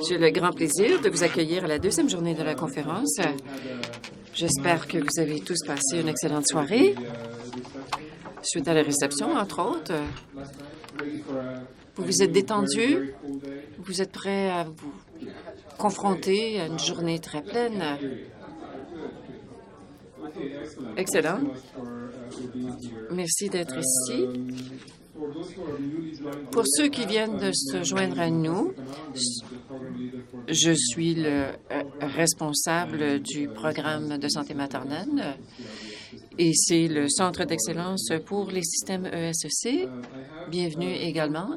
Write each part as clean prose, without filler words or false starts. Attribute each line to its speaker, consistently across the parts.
Speaker 1: J'ai le grand plaisir de vous accueillir à la deuxième journée de la conférence. J'espère que vous avez tous passé une excellente soirée. Suite à la réception, entre autres, vous vous êtes détendus, vous êtes prêts à vous confronter à une journée très pleine. Excellent. Merci d'être ici. Pour ceux qui viennent de se joindre à nous, je suis le responsable du programme de santé maternelle et c'est le Centre d'excellence pour les systèmes ESEC. Bienvenue également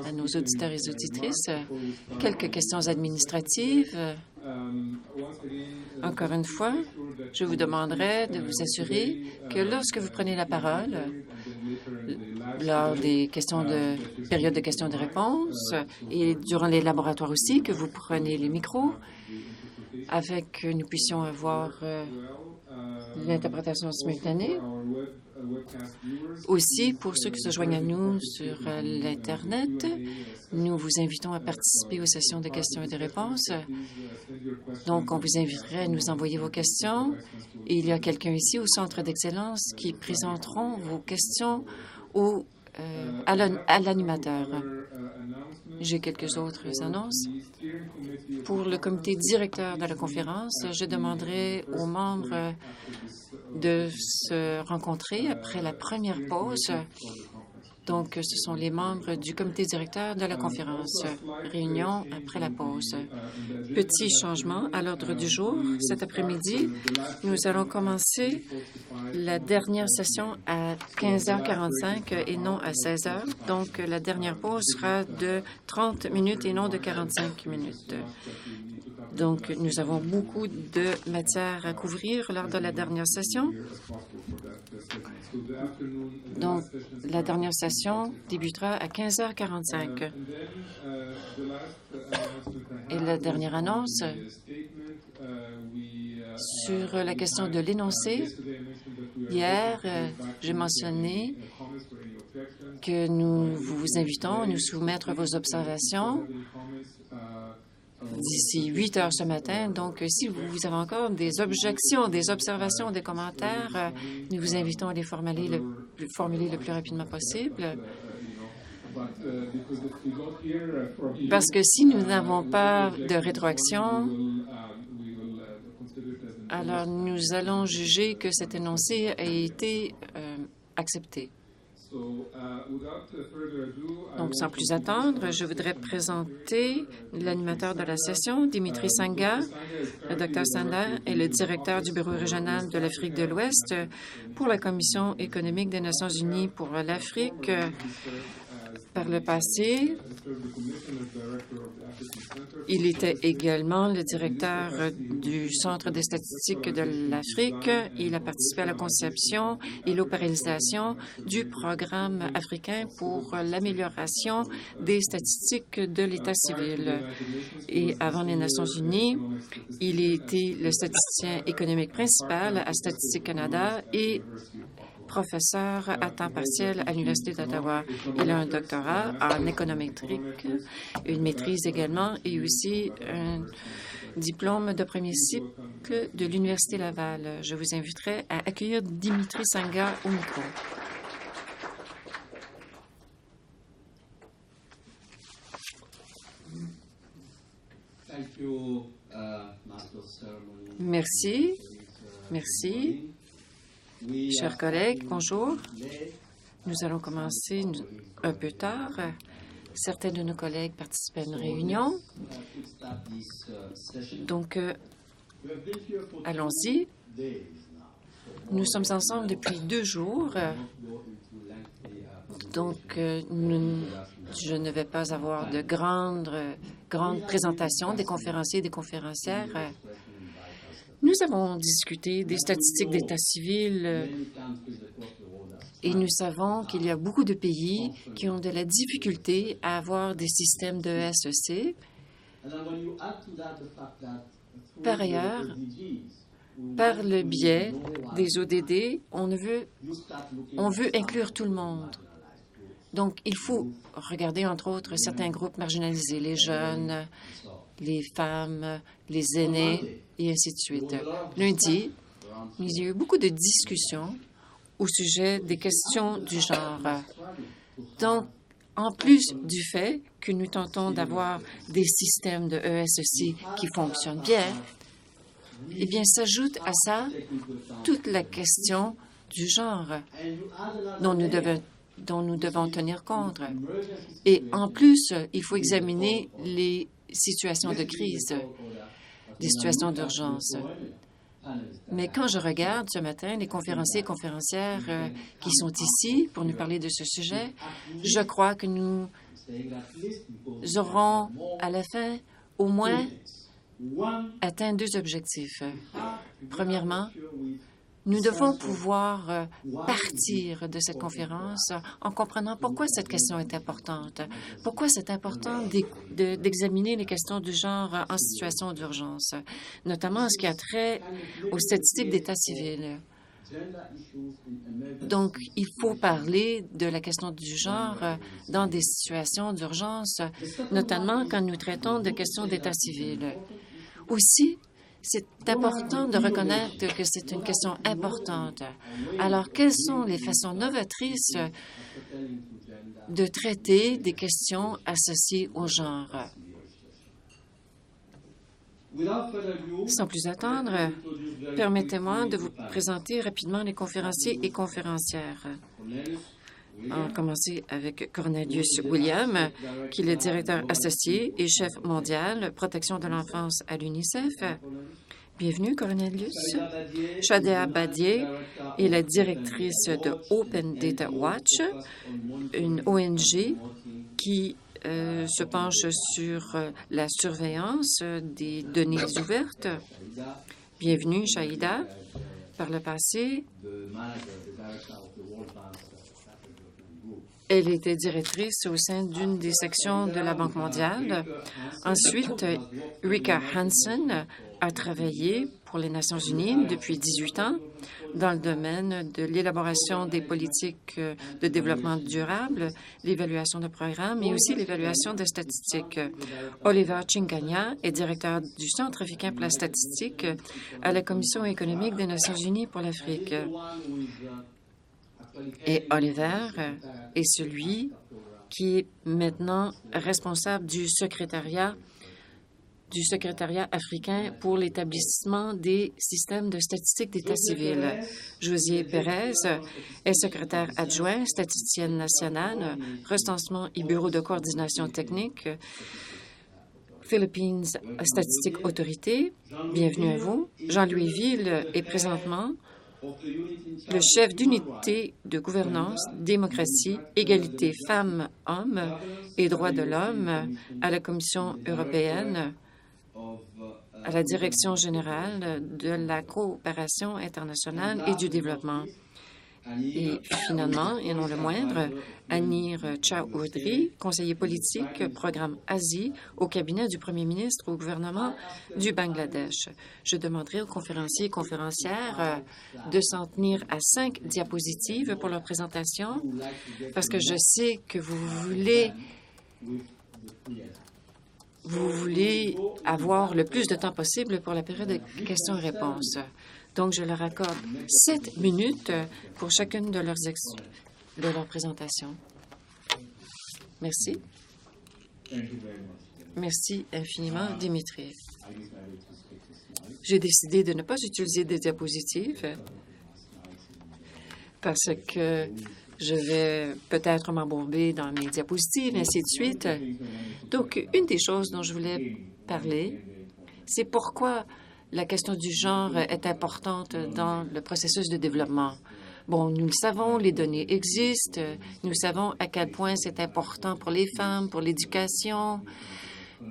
Speaker 1: à nos auditeurs et auditrices. Quelques questions administratives. Encore une fois, je vous demanderai de vous assurer que lorsque vous prenez la parole, lors des périodes de questions et de réponses et durant les laboratoires aussi, que vous preniez les micros afin que nous puissions avoir l'interprétation simultanée. Aussi, pour ceux qui se joignent à nous sur l'Internet, nous vous invitons à participer aux sessions de questions et de réponses. Donc, on vous inviterait à nous envoyer vos questions. Et il y a quelqu'un ici au Centre d'excellence qui présenteront vos questions à l'animateur. J'ai quelques autres annonces. Pour le comité directeur de la conférence, je demanderai aux membres de se rencontrer après la première pause. Donc, ce sont les membres du comité directeur de la conférence. Réunion après la pause. Petit changement à l'ordre du jour. Cet après-midi, nous allons commencer la dernière session à 15h45 et non à 16h. Donc, la dernière pause sera de 30 minutes et non de 45 minutes. Donc, nous avons beaucoup de matière à couvrir lors de la dernière session. Donc, la dernière session débutera à 15h45. Et la dernière annonce sur la question de l'énoncé. Hier, j'ai mentionné que nous vous invitons à nous soumettre vos observations d'ici 8 heures ce matin. Donc, si vous avez encore des objections, des observations, des commentaires, nous vous invitons à les formuler le plus rapidement possible. Parce que si nous n'avons pas de rétroaction, alors nous allons juger que cet énoncé a été accepté. Donc, sans plus attendre, je voudrais présenter l'animateur de la session, Dimitri Sangha. Le Dr Sangha est le directeur du Bureau régional de l'Afrique de l'Ouest pour la Commission économique des Nations unies pour l'Afrique. Par le passé, il était également le directeur du Centre des statistiques de l'Afrique. Il a participé à la conception et l'opéralisation du programme africain pour l'amélioration des statistiques de l'État civil. Et avant les Nations unies, il était le statisticien économique principal à Statistique Canada et professeur à temps partiel à l'Université d'Ottawa. Il a un doctorat en économétrique, une maîtrise également et aussi un diplôme de premier cycle de l'Université Laval. Je vous inviterai à accueillir Dimitri Sangha au micro. Merci. Merci. Chers collègues, bonjour. Nous allons commencer un peu tard. Certains de nos collègues participent à une réunion. Donc, allons-y. Nous sommes ensemble depuis 2 jours. Donc, je ne vais pas avoir de grandes présentations des conférenciers et des conférencières. Nous avons discuté des statistiques d'État civil et nous savons qu'il y a beaucoup de pays qui ont de la difficulté à avoir des systèmes de SEC. Par ailleurs, par le biais des ODD, on veut inclure tout le monde. Donc, il faut regarder, entre autres, certains groupes marginalisés, les jeunes, les femmes, les aînés, et ainsi de suite. Lundi, il y a eu beaucoup de discussions au sujet des questions du genre. Donc, en plus du fait que nous tentons d'avoir des systèmes de ESEC qui fonctionnent bien, eh bien, s'ajoute à ça toute la question du genre dont nous devons tenir compte. Et en plus, il faut examiner les situations de crise, les situations d'urgence. Mais quand je regarde ce matin les conférenciers et conférencières qui sont ici pour nous parler de ce sujet, je crois que nous aurons à la fin au moins atteint 2 objectifs. Premièrement, nous devons pouvoir partir de cette conférence en comprenant pourquoi cette question est importante, pourquoi c'est important d'examiner les questions du genre en situation d'urgence, notamment en ce qui a trait aux statistiques d'état civil. Donc, il faut parler de la question du genre dans des situations d'urgence, notamment quand nous traitons de questions d'état civil. Aussi, c'est important de reconnaître que c'est une question importante. Alors, quelles sont les façons novatrices de traiter des questions associées au genre? Sans plus attendre, permettez-moi de vous présenter rapidement les conférenciers et conférencières. On va commencer avec Cornelius Williams, qui est le directeur associé et chef mondial protection de l'enfance à l'UNICEF. Bienvenue, Cornelius. Shadia Badier est la directrice de Open Data Watch, une ONG qui se penche sur la surveillance des données ouvertes. Bienvenue, Shaïda. Par le passé, elle était directrice au sein d'une des sections de la Banque mondiale. Ensuite, Rika Hansen a travaillé pour les Nations unies depuis 18 ans dans le domaine de l'élaboration des politiques de développement durable, l'évaluation de programmes et aussi l'évaluation des statistiques. Oliver Chingania est directeur du Centre africain pour la statistique à la Commission économique des Nations unies pour l'Afrique. Et Oliver est celui qui est maintenant responsable du secrétariat africain pour l'établissement des systèmes de statistiques d'état civil. Josier Pérez est secrétaire adjoint, statisticienne nationale, recensement et bureau de coordination technique, Philippines Statistique Authorité. Bienvenue à vous. Jean-Louis Ville est présentement le chef d'unité de gouvernance, démocratie, égalité femmes-hommes et droits de l'homme à la Commission européenne, à la Direction générale de la coopération internationale et du développement. Et finalement, et non le moindre, Anir Chaudhry, conseiller politique, programme Asie au cabinet du premier ministre au gouvernement du Bangladesh. Je demanderai aux conférenciers et conférencières de s'en tenir à 5 diapositives pour leur présentation, parce que je sais que vous voulez avoir le plus de temps possible pour la période de questions et réponses. Donc, je leur accorde 7 minutes pour chacune de leurs présentations. Merci. Merci infiniment, Dimitri. J'ai décidé de ne pas utiliser des diapositives parce que je vais peut-être m'embourber dans mes diapositives, et ainsi de suite. Donc, une des choses dont je voulais parler, c'est pourquoi la question du genre est importante dans le processus de développement. Bon, nous le savons, les données existent. Nous savons à quel point c'est important pour les femmes, pour l'éducation,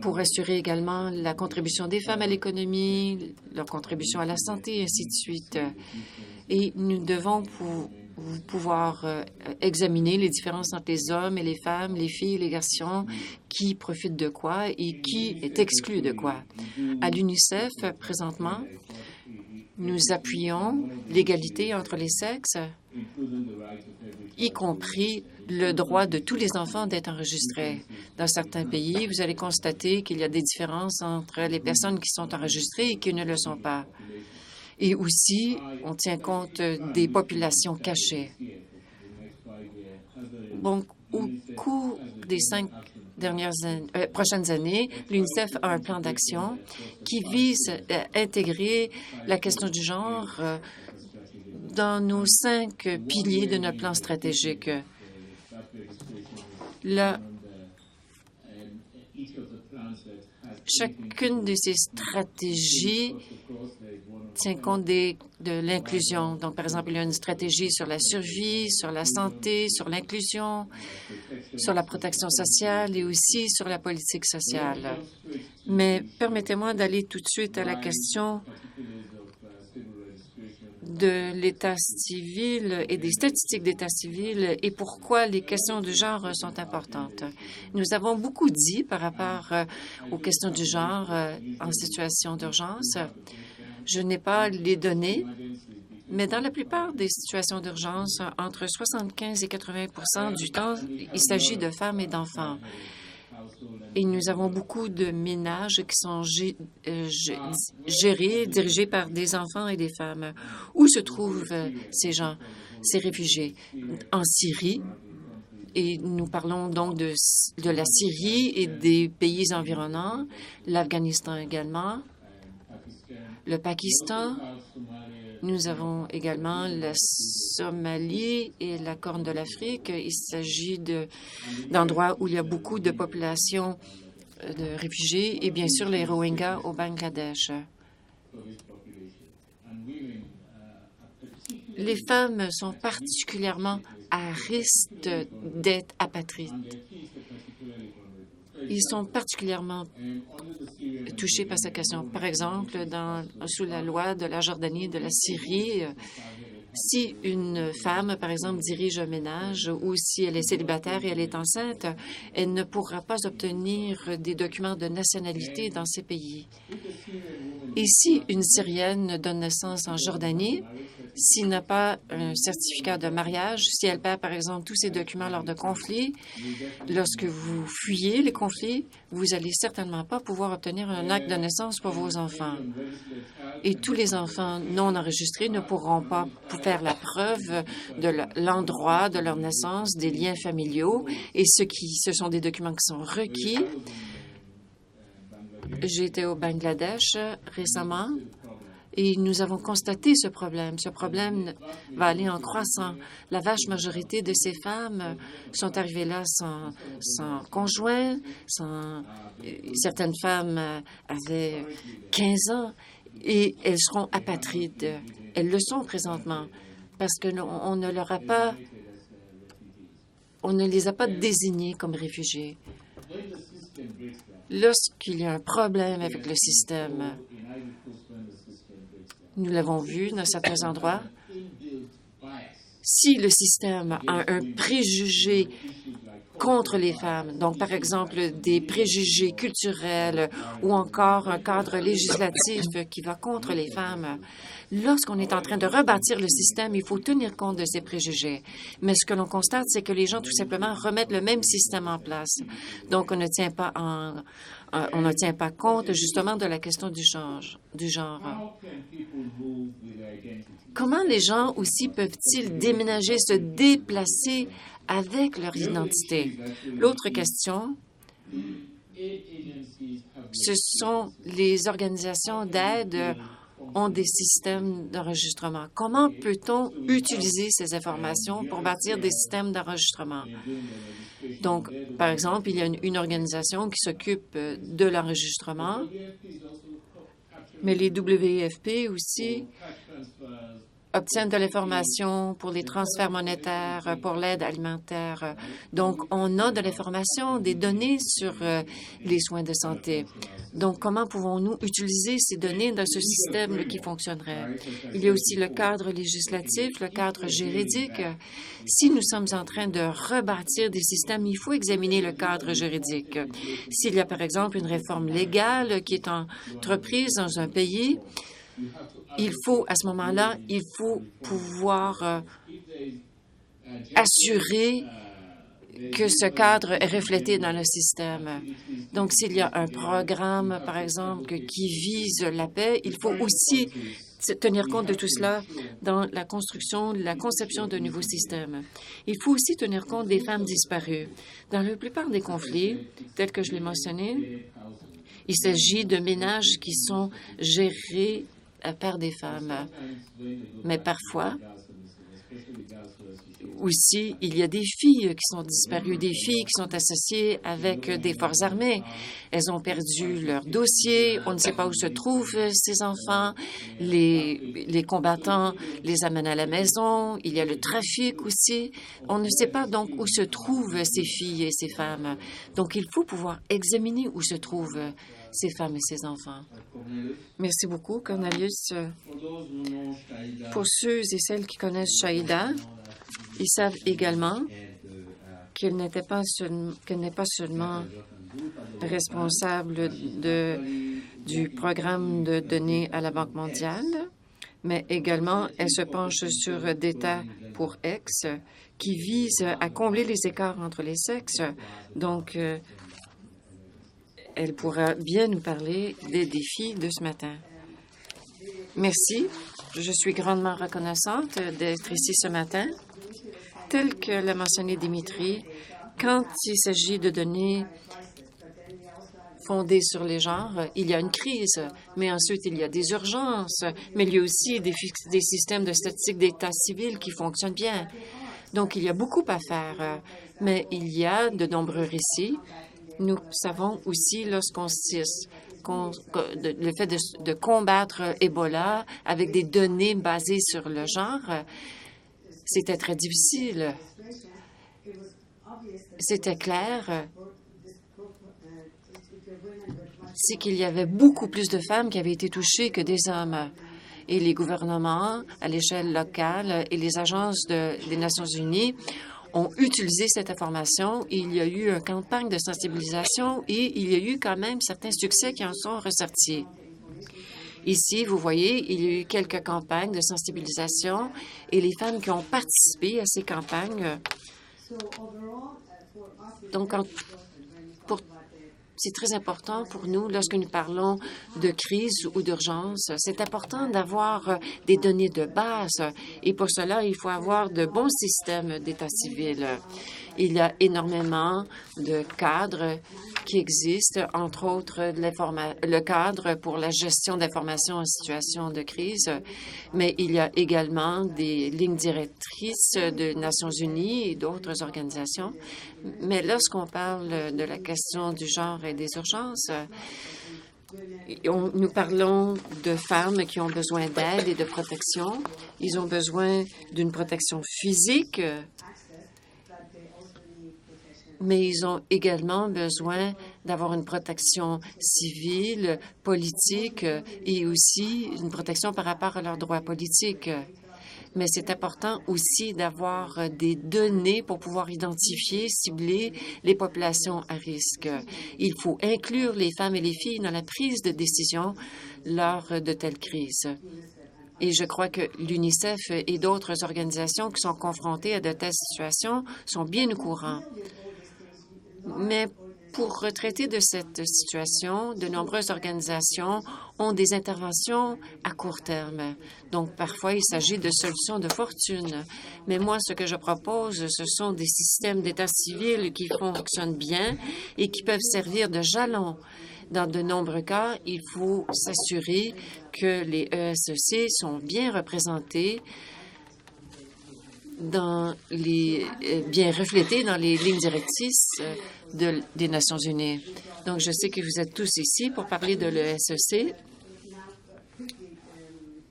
Speaker 1: pour assurer également la contribution des femmes à l'économie, leur contribution à la santé, et ainsi de suite. Et nous devons pouvoir examiner les différences entre les hommes et les femmes, les filles et les garçons, qui profitent de quoi et qui est exclu de quoi. À l'UNICEF, présentement, nous appuyons l'égalité entre les sexes, y compris le droit de tous les enfants d'être enregistrés. Dans certains pays, vous allez constater qu'il y a des différences entre les personnes qui sont enregistrées et qui ne le sont pas. Et aussi, on tient compte des populations cachées. Donc, au cours des 5 prochaines années, l'UNICEF a un plan d'action qui vise à intégrer la question du genre dans nos 5 piliers de notre plan stratégique. Chacune de ces stratégies tient compte de l'inclusion. Donc, par exemple, il y a une stratégie sur la survie, sur la santé, sur l'inclusion, sur la protection sociale et aussi sur la politique sociale. Mais permettez-moi d'aller tout de suite à la question de l'état civil et des statistiques d'état civil et pourquoi les questions du genre sont importantes. Nous avons beaucoup dit par rapport aux questions du genre en situation d'urgence. Je n'ai pas les données, mais dans la plupart des situations d'urgence, entre 75 et 80 du temps, il s'agit de femmes et d'enfants. Et nous avons beaucoup de ménages qui sont gérés, dirigés par des enfants et des femmes. Où se trouvent ces gens, ces réfugiés? En Syrie. Et nous parlons donc de la Syrie et des pays environnants, l'Afghanistan également, le Pakistan. Nous avons également la Somalie et la Corne de l'Afrique. Il s'agit d'endroits où il y a beaucoup de populations de réfugiés et bien sûr les Rohingyas au Bangladesh. Les femmes sont particulièrement à risque d'être apatrides. Ils sont particulièrement touchés par cette question. Par exemple, sous la loi de la Jordanie et de la Syrie, si une femme, par exemple, dirige un ménage ou si elle est célibataire et elle est enceinte, elle ne pourra pas obtenir des documents de nationalité dans ces pays. Et si une Syrienne donne naissance en Jordanie, s'il n'a pas un certificat de mariage, si elle perd, par exemple, tous ses documents lors de conflits, lorsque vous fuyez les conflits, vous n'allez certainement pas pouvoir obtenir un acte de naissance pour vos enfants. Et tous les enfants non enregistrés ne pourront pas faire la preuve de l'endroit de leur naissance, des liens familiaux, et ce sont des documents qui sont requis. J'ai été au Bangladesh récemment. Et nous avons constaté ce problème. Ce problème va aller en croissant. La vaste majorité de ces femmes sont arrivées là sans conjoint. Certaines femmes avaient 15 ans et elles seront apatrides. Elles le sont présentement parce qu'on ne les a pas désignées comme réfugiés. Lorsqu'il y a un problème avec le système, nous l'avons vu dans certains endroits, si le système a un préjugé contre les femmes, donc par exemple des préjugés culturels ou encore un cadre législatif qui va contre les femmes, lorsqu'on est en train de rebâtir le système, il faut tenir compte de ces préjugés. Mais ce que l'on constate, c'est que les gens tout simplement remettent le même système en place. Donc, on ne tient pas compte justement de la question du genre. Comment les gens aussi peuvent-ils déménager, se déplacer avec leur identité? L'autre question, ce sont les organisations d'aide ont des systèmes d'enregistrement. Comment peut-on utiliser ces informations pour bâtir des systèmes d'enregistrement? Donc, par exemple, il y a une organisation qui s'occupe de l'enregistrement, mais les WFP aussi obtiennent de l'information pour les transferts monétaires, pour l'aide alimentaire. Donc, on a de l'information, des données sur les soins de santé. Donc, comment pouvons-nous utiliser ces données dans ce système qui fonctionnerait? Il y a aussi le cadre législatif, le cadre juridique. Si nous sommes en train de rebâtir des systèmes, il faut examiner le cadre juridique. S'il y a, par exemple, une réforme légale qui est entreprise dans un pays, à ce moment-là, il faut pouvoir assurer que ce cadre est reflété dans le système. Donc, s'il y a un programme, par exemple, qui vise la paix, il faut aussi tenir compte de tout cela dans la construction, la conception de nouveaux systèmes. Il faut aussi tenir compte des femmes disparues. Dans la plupart des conflits, tels que je l'ai mentionné, il s'agit de ménages qui sont gérés par des femmes. Mais parfois, aussi, il y a des filles qui sont disparues, des filles qui sont associées avec des forces armées. Elles ont perdu leur dossier, on ne sait pas où se trouvent ces enfants, les combattants les amènent à la maison, il y a le trafic aussi. On ne sait pas donc où se trouvent ces filles et ces femmes. Donc, il faut pouvoir examiner où se trouvent ces femmes et ces enfants. Merci beaucoup, Cornelius. Pour ceux et celles qui connaissent Shaïda, ils savent également qu'elle n'est pas seulement responsable du programme de données à la Banque mondiale, mais également elle se penche sur Data pour X qui vise à combler les écarts entre les sexes. Donc, elle pourra bien nous parler des défis de ce matin. Merci. Je suis grandement reconnaissante d'être ici ce matin. Tel que l'a mentionné Dimitri, quand il s'agit de données fondées sur les genres, il y a une crise, mais ensuite il y a des urgences, mais il y a aussi des systèmes de statistiques d'état civil qui fonctionnent bien. Donc, il y a beaucoup à faire, mais il y a de nombreux récits. Nous savons aussi le fait de combattre Ebola avec des données basées sur le genre, c'était très difficile. C'était clair, c'est qu'il y avait beaucoup plus de femmes qui avaient été touchées que des hommes. Et les gouvernements, à l'échelle locale, et les agences des Nations unies ont utilisé cette information. Il y a eu une campagne de sensibilisation et il y a eu quand même certains succès qui en sont ressortis. Ici, vous voyez, il y a eu quelques campagnes de sensibilisation et les femmes qui ont participé à ces campagnes. Donc, c'est très important pour nous lorsque nous parlons de crise ou d'urgence. C'est important d'avoir des données de base et pour cela, il faut avoir de bons systèmes d'état civil. Il y a énormément de cadres qui existent, entre autres le cadre pour la gestion d'informations en situation de crise, mais il y a également des lignes directrices des Nations unies et d'autres organisations. Mais lorsqu'on parle de la question du genre et des urgences, nous parlons de femmes qui ont besoin d'aide et de protection. Ils ont besoin d'une protection physique, mais ils ont également besoin d'avoir une protection civile, politique et aussi une protection par rapport à leurs droits politiques. Mais c'est important aussi d'avoir des données pour pouvoir identifier, cibler les populations à risque. Il faut inclure les femmes et les filles dans la prise de décision lors de telles crises. Et je crois que l'UNICEF et d'autres organisations qui sont confrontées à de telles situations sont bien au courant. Mais pour traiter de cette situation, de nombreuses organisations ont des interventions à court terme. Donc, parfois, il s'agit de solutions de fortune. Mais moi, ce que je propose, ce sont des systèmes d'état civil qui fonctionnent bien et qui peuvent servir de jalon. Dans de nombreux cas, il faut s'assurer que les ESEC sont bien représentés bien reflété dans les lignes directrices des Nations unies. Donc, je sais que vous êtes tous ici pour parler de l'ESEC,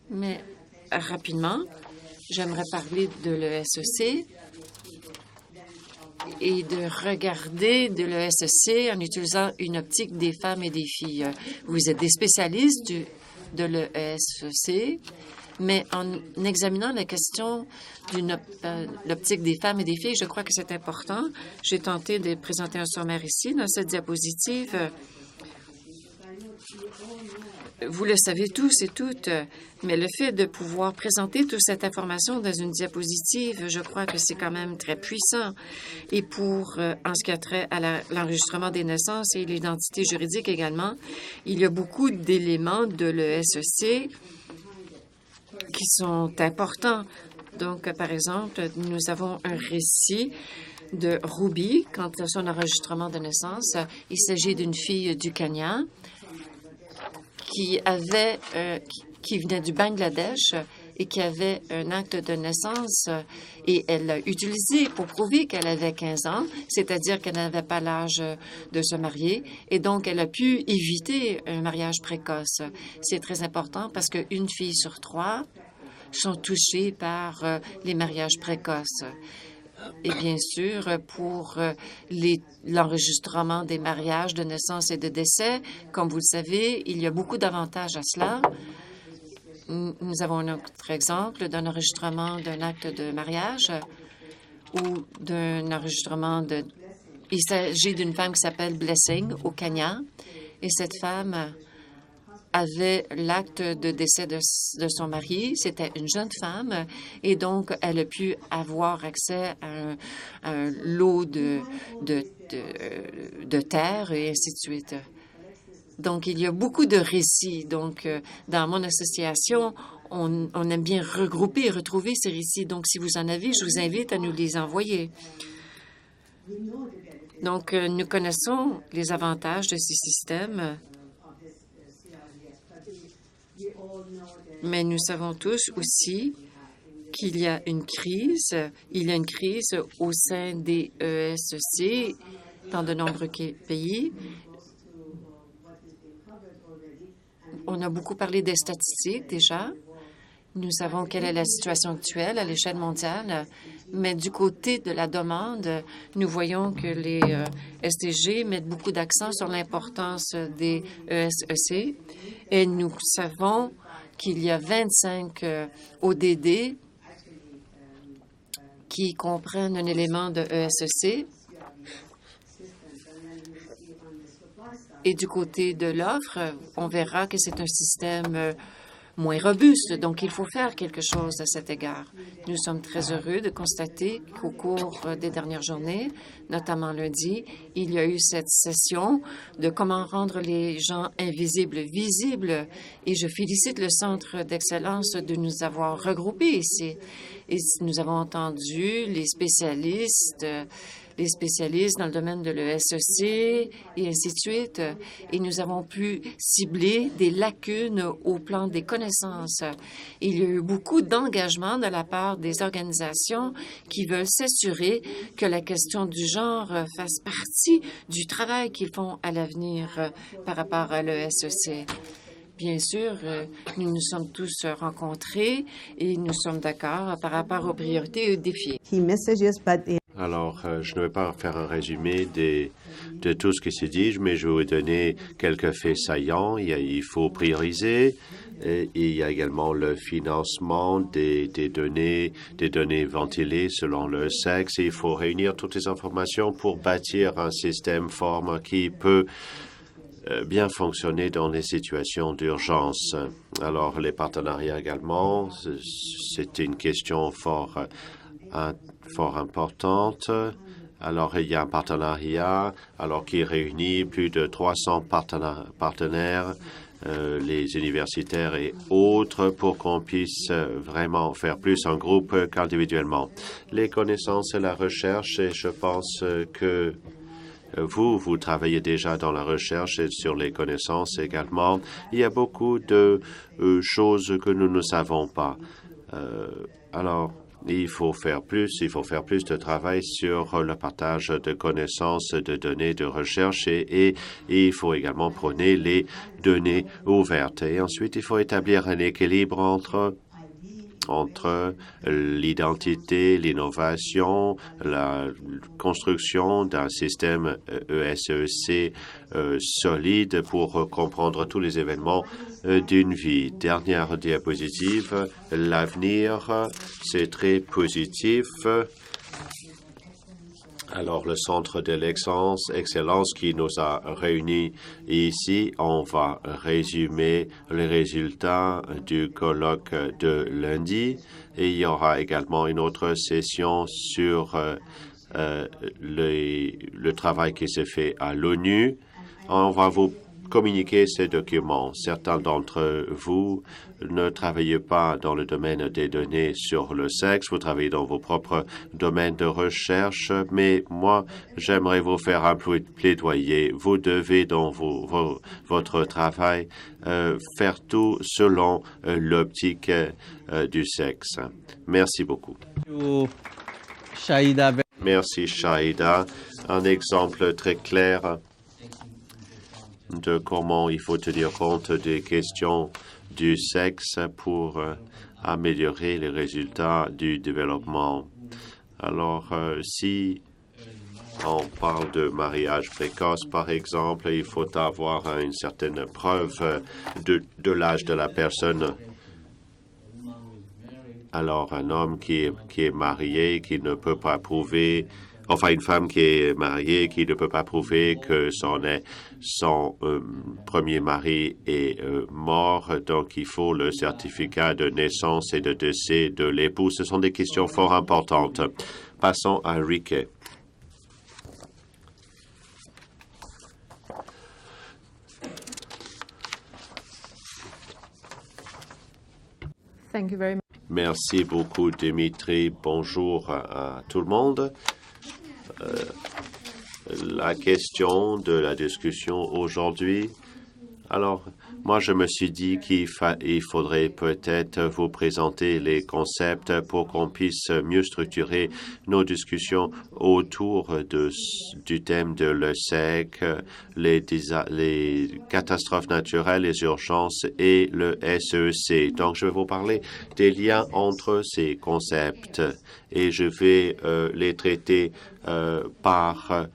Speaker 1: mais rapidement, j'aimerais parler de l'ESEC et de regarder de l'ESEC en utilisant une optique des femmes et des filles. Vous êtes des spécialistes de l'ESEC, mais en examinant la question de l'optique des femmes et des filles, je crois que c'est important. J'ai tenté de présenter un sommaire ici. Dans cette diapositive, Vous le savez tous et toutes, mais le fait de pouvoir présenter toute cette information dans une diapositive, je crois que c'est quand même très puissant. Et pour, en ce qui a trait à l'enregistrement des naissances et l'identité juridique également, il y a beaucoup d'éléments de l'ESEC qui sont importants. Donc, par exemple, nous avons un récit de Ruby quant à son enregistrement de naissance. Il s'agit d'une fille du Kenya qui venait du Bangladesh et qui avait un acte de naissance et elle l'a utilisé pour prouver qu'elle avait 15 ans, c'est-à-dire qu'elle n'avait pas l'âge de se marier et donc elle a pu éviter un mariage précoce. C'est très important parce qu'une fille sur 3 sont touchées par les mariages précoces. Et bien sûr, pour l'enregistrement des mariages de naissance et de décès, comme vous le savez, il y a beaucoup d'avantages à cela. Nous avons un autre exemple d'un enregistrement d'un acte de mariage ou d'un enregistrement de... Il s'agit d'une femme qui s'appelle Blessing au Kenya et cette femme avait l'acte de décès de son mari. C'était une jeune femme et donc elle a pu avoir accès à un lot de terre et ainsi de suite. Donc, il y a beaucoup de récits. Donc, dans mon association, on aime bien regrouper et retrouver ces récits. Donc, si vous en avez, je vous invite à nous les envoyer. Donc, nous connaissons les avantages de ces systèmes. Mais nous savons tous aussi qu'il y a une crise. Il y a une crise au sein des ESEC dans de nombreux pays. On a beaucoup parlé des statistiques déjà. Nous savons quelle est la situation actuelle à l'échelle mondiale, mais du côté de la demande, nous voyons que les SDG mettent beaucoup d'accent sur l'importance des ESEC et nous savons qu'il y a 25 ODD qui comprennent un élément de ESEC. Et du côté de l'offre, on verra que c'est un système moins robuste. Donc, il faut faire quelque chose à cet égard. Nous sommes très heureux de constater qu'au cours des dernières journées, notamment lundi, il y a eu cette session de comment rendre les gens invisibles visibles. Et je félicite le Centre d'excellence de nous avoir regroupés ici. Et nous avons entendu les spécialistes dans le domaine de l'ESEC et ainsi de suite. Et nous avons pu cibler des lacunes au plan des connaissances. Il y a eu beaucoup d'engagement de la part des organisations qui veulent s'assurer que la question du genre fasse partie du travail qu'ils font à l'avenir par rapport à l'ESEC. Bien sûr, nous nous sommes tous rencontrés et nous sommes d'accord par rapport aux priorités et aux défis.
Speaker 2: Alors, je ne vais pas faire un résumé de tout ce qui s'est dit, mais je vais vous donner quelques faits saillants. Il faut prioriser. Et il y a également le financement des données ventilées selon le sexe. Et il faut réunir toutes les informations pour bâtir un système fort qui peut bien fonctionner dans les situations d'urgence. Alors, les partenariats également, c'est une question fort importante. Alors, il y a un partenariat qui réunit plus de 300 partenaires, les universitaires et autres, pour qu'on puisse vraiment faire plus en groupe qu'individuellement. Les connaissances et la recherche, et je pense que vous travaillez déjà dans la recherche et sur les connaissances également. Il y a beaucoup de choses que nous ne savons pas. Alors, il faut faire plus de travail sur le partage de connaissances, de données, de recherche et il faut également prôner les données ouvertes. Et ensuite, il faut établir un équilibre entre l'identité, l'innovation, la construction d'un système ESEC solide pour comprendre tous les événements d'une vie. Dernière diapositive, l'avenir, c'est très positif. Alors, le Centre de l'excellence qui nous a réunis ici, on va résumer les résultats du colloque de lundi et il y aura également une autre session sur le travail qui se fait à l'ONU. On va vous communiquer ces documents. Certains d'entre vous ne travaillez pas dans le domaine des données sur le sexe, vous travaillez dans vos propres domaines de recherche, mais moi, j'aimerais vous faire un plaidoyer. Vous devez, dans votre travail, faire tout selon l'optique du sexe. Merci beaucoup. Merci, Shahida. Un exemple très clair de comment il faut tenir compte des questions du sexe pour améliorer les résultats du développement. Alors, si on parle de mariage précoce, par exemple, il faut avoir une certaine preuve de l'âge de la personne. Alors, un homme qui est marié, qui ne peut pas prouver, enfin une femme qui est mariée, qui ne peut pas prouver que son premier mari est mort, donc il faut le certificat de naissance et de décès de l'époux. Ce sont des questions fort importantes. Passons à Riquet.
Speaker 3: Thank you very much.
Speaker 2: Merci beaucoup, Dimitri. Bonjour à tout le monde. La question de la discussion aujourd'hui. Alors, moi, je me suis dit qu'il faudrait peut-être vous présenter les concepts pour qu'on puisse mieux structurer nos discussions autour du thème de l'ESSEC, les catastrophes naturelles, les urgences et le SEC. Donc, je vais vous parler des liens entre ces concepts et je vais les traiter par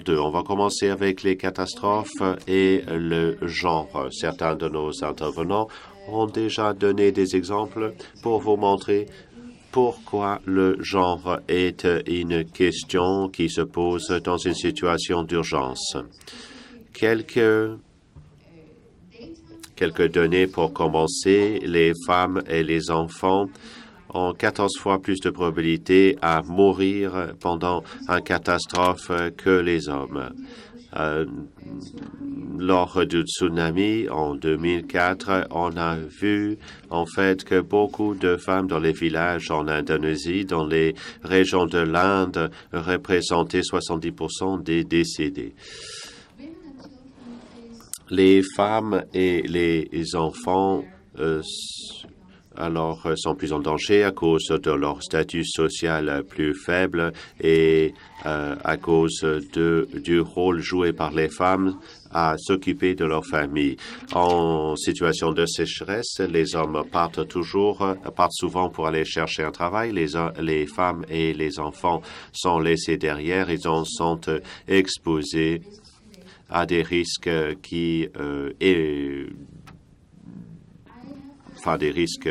Speaker 2: deux. On va commencer avec les catastrophes et le genre. Certains de nos intervenants ont déjà donné des exemples pour vous montrer pourquoi le genre est une question qui se pose dans une situation d'urgence. Quelques données pour commencer. Les femmes et les enfants ont 14 fois plus de probabilité à mourir pendant une catastrophe que les hommes. Lors du tsunami en 2004, on a vu en fait que beaucoup de femmes dans les villages en Indonésie, dans les régions de l'Inde, représentaient 70% des décédés. Les femmes et les enfants sont plus en danger à cause de leur statut social plus faible et à cause du rôle joué par les femmes à s'occuper de leur famille. En situation de sécheresse, les hommes partent souvent pour aller chercher un travail. Les femmes et les enfants sont laissés derrière. Ils en sont exposés à des risques des risques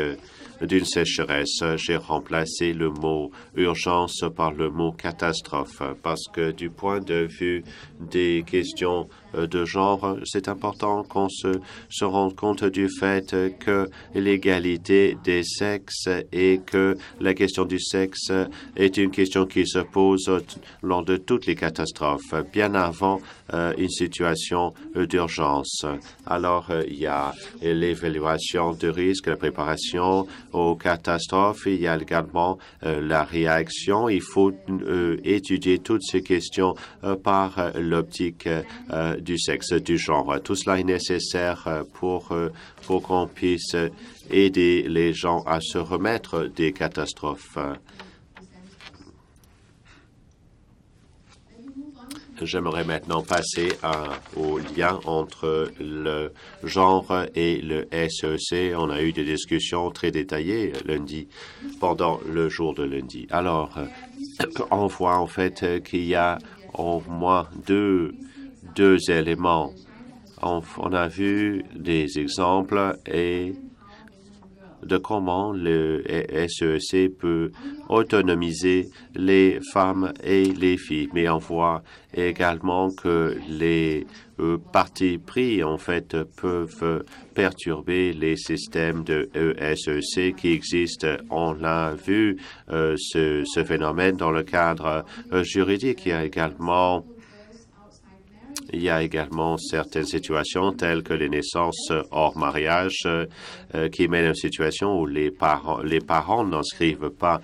Speaker 2: d'une sécheresse. J'ai remplacé le mot urgence par le mot catastrophe parce que du point de vue des questions de genre, c'est important qu'on se rende compte du fait que l'égalité des sexes et que la question du sexe est une question qui se pose lors de toutes les catastrophes, bien avant une situation d'urgence. Alors, il y a l'évaluation de risque, la préparation aux catastrophes, il y a également la réaction. Il faut étudier toutes ces questions par l'optique du sexe, du genre. Tout cela est nécessaire pour qu'on puisse aider les gens à se remettre des catastrophes. J'aimerais maintenant passer au lien entre le genre et le SEC. On a eu des discussions très détaillées lundi, pendant le jour de lundi. Alors, on voit en fait qu'il y a au moins deux éléments. On a vu des exemples et de comment le SEC peut autonomiser les femmes et les filles. Mais on voit également que les partis pris, en fait, peuvent perturber les systèmes de SEC qui existent. On a vu ce phénomène dans le cadre juridique. Il y a également certaines situations telles que les naissances hors mariage qui mènent à une situation où les parents n'inscrivent pas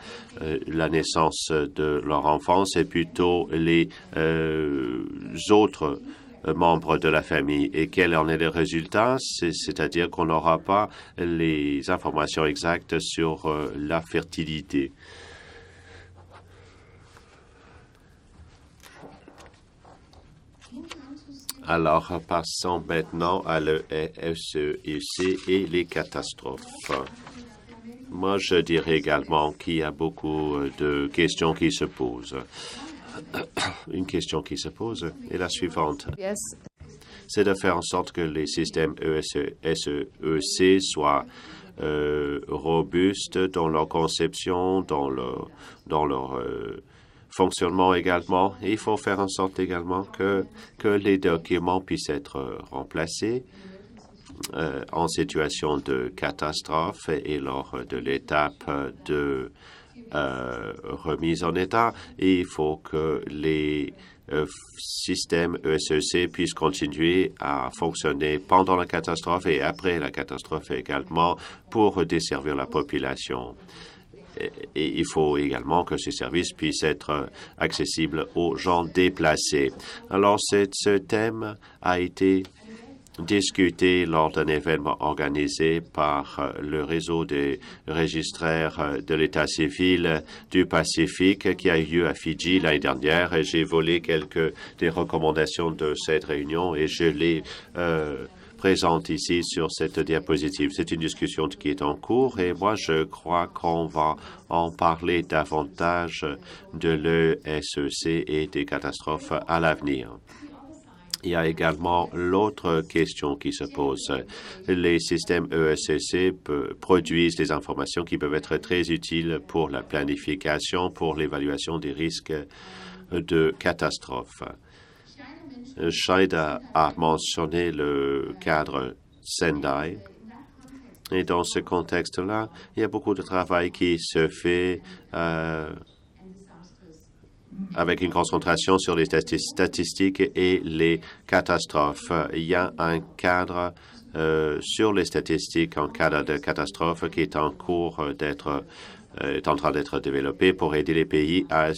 Speaker 2: la naissance de leur enfant, c'est plutôt les autres membres de la famille. Et quel en est le résultat? C'est-à-dire qu'on n'aura pas les informations exactes sur la fertilité. Alors, passons maintenant à le SEC et les catastrophes. Moi, je dirais également qu'il y a beaucoup de questions qui se posent. Une question qui se pose est la suivante. C'est de faire en sorte que les systèmes SEC soient robustes dans leur conception, dans leur fonctionnement également. Et il faut faire en sorte également que les documents puissent être remplacés en situation de catastrophe et lors de l'étape de remise en état. Et il faut que les systèmes SEC puissent continuer à fonctionner pendant la catastrophe et après la catastrophe également pour desservir la population. Et il faut également que ces services puissent être accessibles aux gens déplacés. Alors, ce thème a été discuté lors d'un événement organisé par le réseau des registraires de l'État civil du Pacifique qui a eu lieu à Fidji l'année dernière. Et j'ai volé quelques des recommandations de cette réunion et je les présente ici sur cette diapositive. C'est une discussion qui est en cours et moi, je crois qu'on va en parler davantage de l'ESEC et des catastrophes à l'avenir. Il y a également l'autre question qui se pose. Les systèmes ESEC produisent des informations qui peuvent être très utiles pour la planification, pour l'évaluation des risques de catastrophes. Shaida a mentionné le cadre Sendai. Et dans ce contexte-là, il y a beaucoup de travail qui se fait avec une concentration sur les statistiques et les catastrophes. Il y a un cadre sur les statistiques en cas de catastrophe qui est en cours est en train d'être développé pour aider les pays à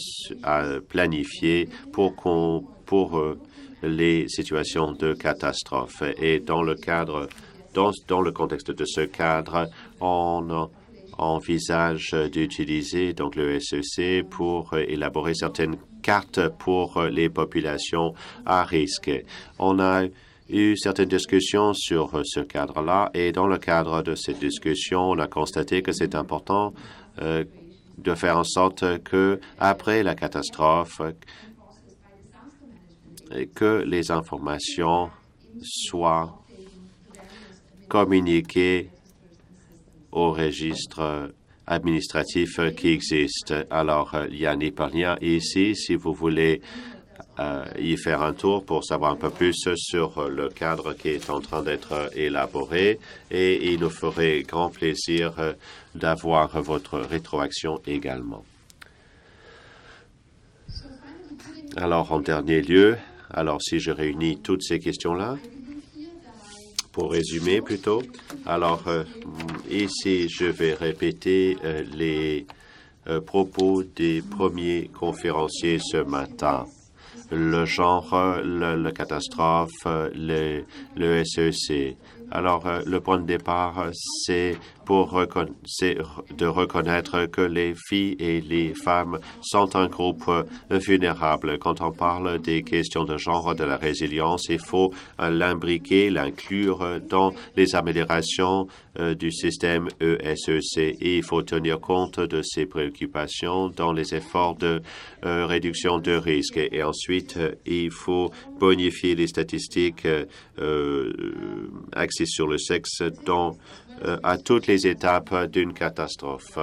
Speaker 2: planifier pour les situations de catastrophe. Et dans le contexte de ce cadre, on envisage d'utiliser donc le SEC pour élaborer certaines cartes pour les populations à risque. On a eu certaines discussions sur ce cadre-là et dans le cadre de ces discussions, on a constaté que c'est important de faire en sorte que après la catastrophe, que les informations soient communiquées au registre administratif qui existe. Alors, il y a un hyperlien ici si vous voulez y faire un tour pour savoir un peu plus sur le cadre qui est en train d'être élaboré et il nous ferait grand plaisir d'avoir votre rétroaction également. Alors, en dernier lieu, alors si je réunis toutes ces questions-là, pour résumer plutôt, alors ici je vais répéter les propos des premiers conférenciers ce matin. Le genre, la catastrophe, le SEC. Alors, le point de départ, c'est de reconnaître que les filles et les femmes sont un groupe vulnérable. Quand on parle des questions de genre, de la résilience, il faut l'imbriquer, l'inclure dans les améliorations du système ESEC. Et il faut tenir compte de ces préoccupations dans les efforts de réduction de risques. Et ensuite, il faut bonifier les statistiques axées sur le sexe dans à toutes les étapes d'une catastrophe.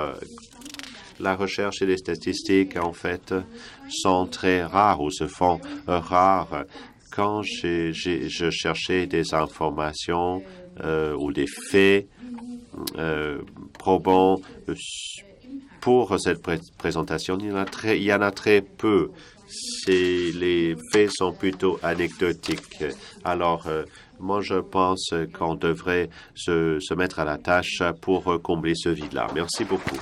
Speaker 2: La recherche et les statistiques, en fait, sont très rares ou se font rares. Quand je cherchais des informations ou des faits probants pour cette présentation, il y en a très peu. Les faits sont plutôt anecdotiques. Alors, moi, je pense qu'on devrait se mettre à la tâche pour combler ce vide-là. Merci beaucoup.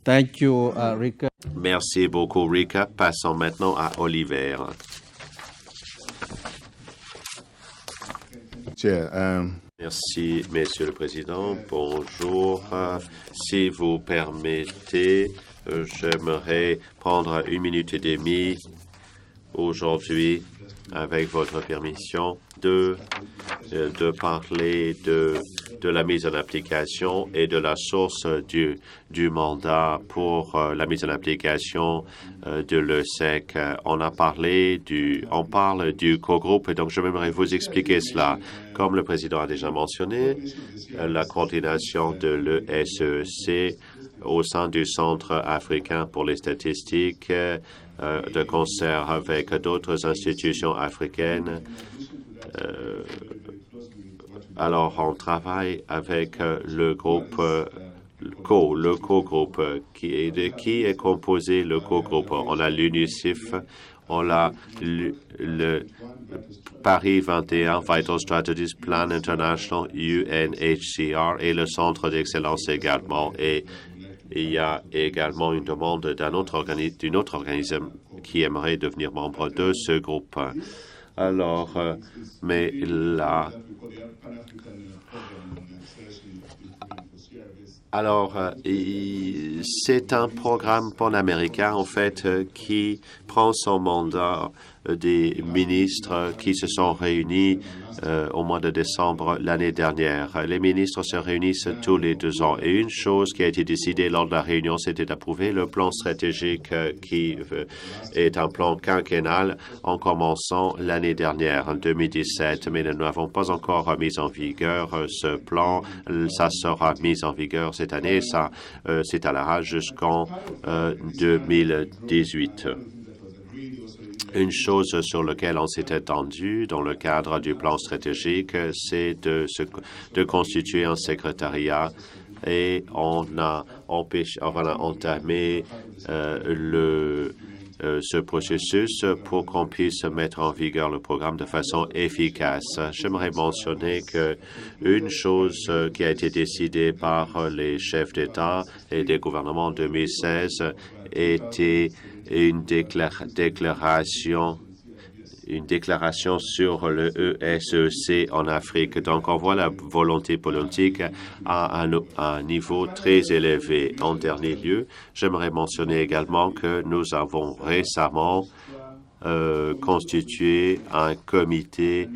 Speaker 3: Thank you, Rika.
Speaker 2: Merci beaucoup, Rika. Passons maintenant à Oliver. Merci, Monsieur le Président. Bonjour. Si vous permettez, j'aimerais prendre 1 minute et demie aujourd'hui, avec votre permission, de parler de la mise en application et de la source du mandat pour la mise en application de l'ESSEC. On parle du co-groupe, et donc je voudrais vous expliquer cela. Comme le Président a déjà mentionné, la coordination de l'ESSEC au sein du Centre africain pour les statistiques, de concert avec d'autres institutions africaines. Alors, on travaille avec le groupe le co-groupe. De qui est composé le co-groupe? On a l'UNICEF, on a le Paris 21, Vital Strategies, Plan International, UNHCR et le Centre d'excellence également. Et il y a également une demande d'une autre organisme qui aimerait devenir membre de ce groupe. Alors, mais là, c'est un programme panaméricain, en fait, qui prend son mandat des ministres qui se sont réunis au mois de décembre l'année dernière. Les ministres se réunissent tous les 2 ans. Et une chose qui a été décidée lors de la réunion, c'était d'approuver le plan stratégique qui est un plan quinquennal en commençant l'année dernière, en 2017. Mais nous n'avons pas encore mis en vigueur ce plan. Ça sera mis en vigueur cette année. Ça s'étalera jusqu'en 2018. Une chose sur laquelle on s'est entendu dans le cadre du plan stratégique, c'est de constituer un secrétariat, et on a entamé ce processus pour qu'on puisse mettre en vigueur le programme de façon efficace. J'aimerais mentionner qu'une chose qui a été décidée par les chefs d'État et des gouvernements en 2016 était une déclaration sur le ESEC en Afrique. Donc, on voit la volonté politique à un niveau très élevé. En dernier lieu, j'aimerais mentionner également que nous avons récemment constitué un comité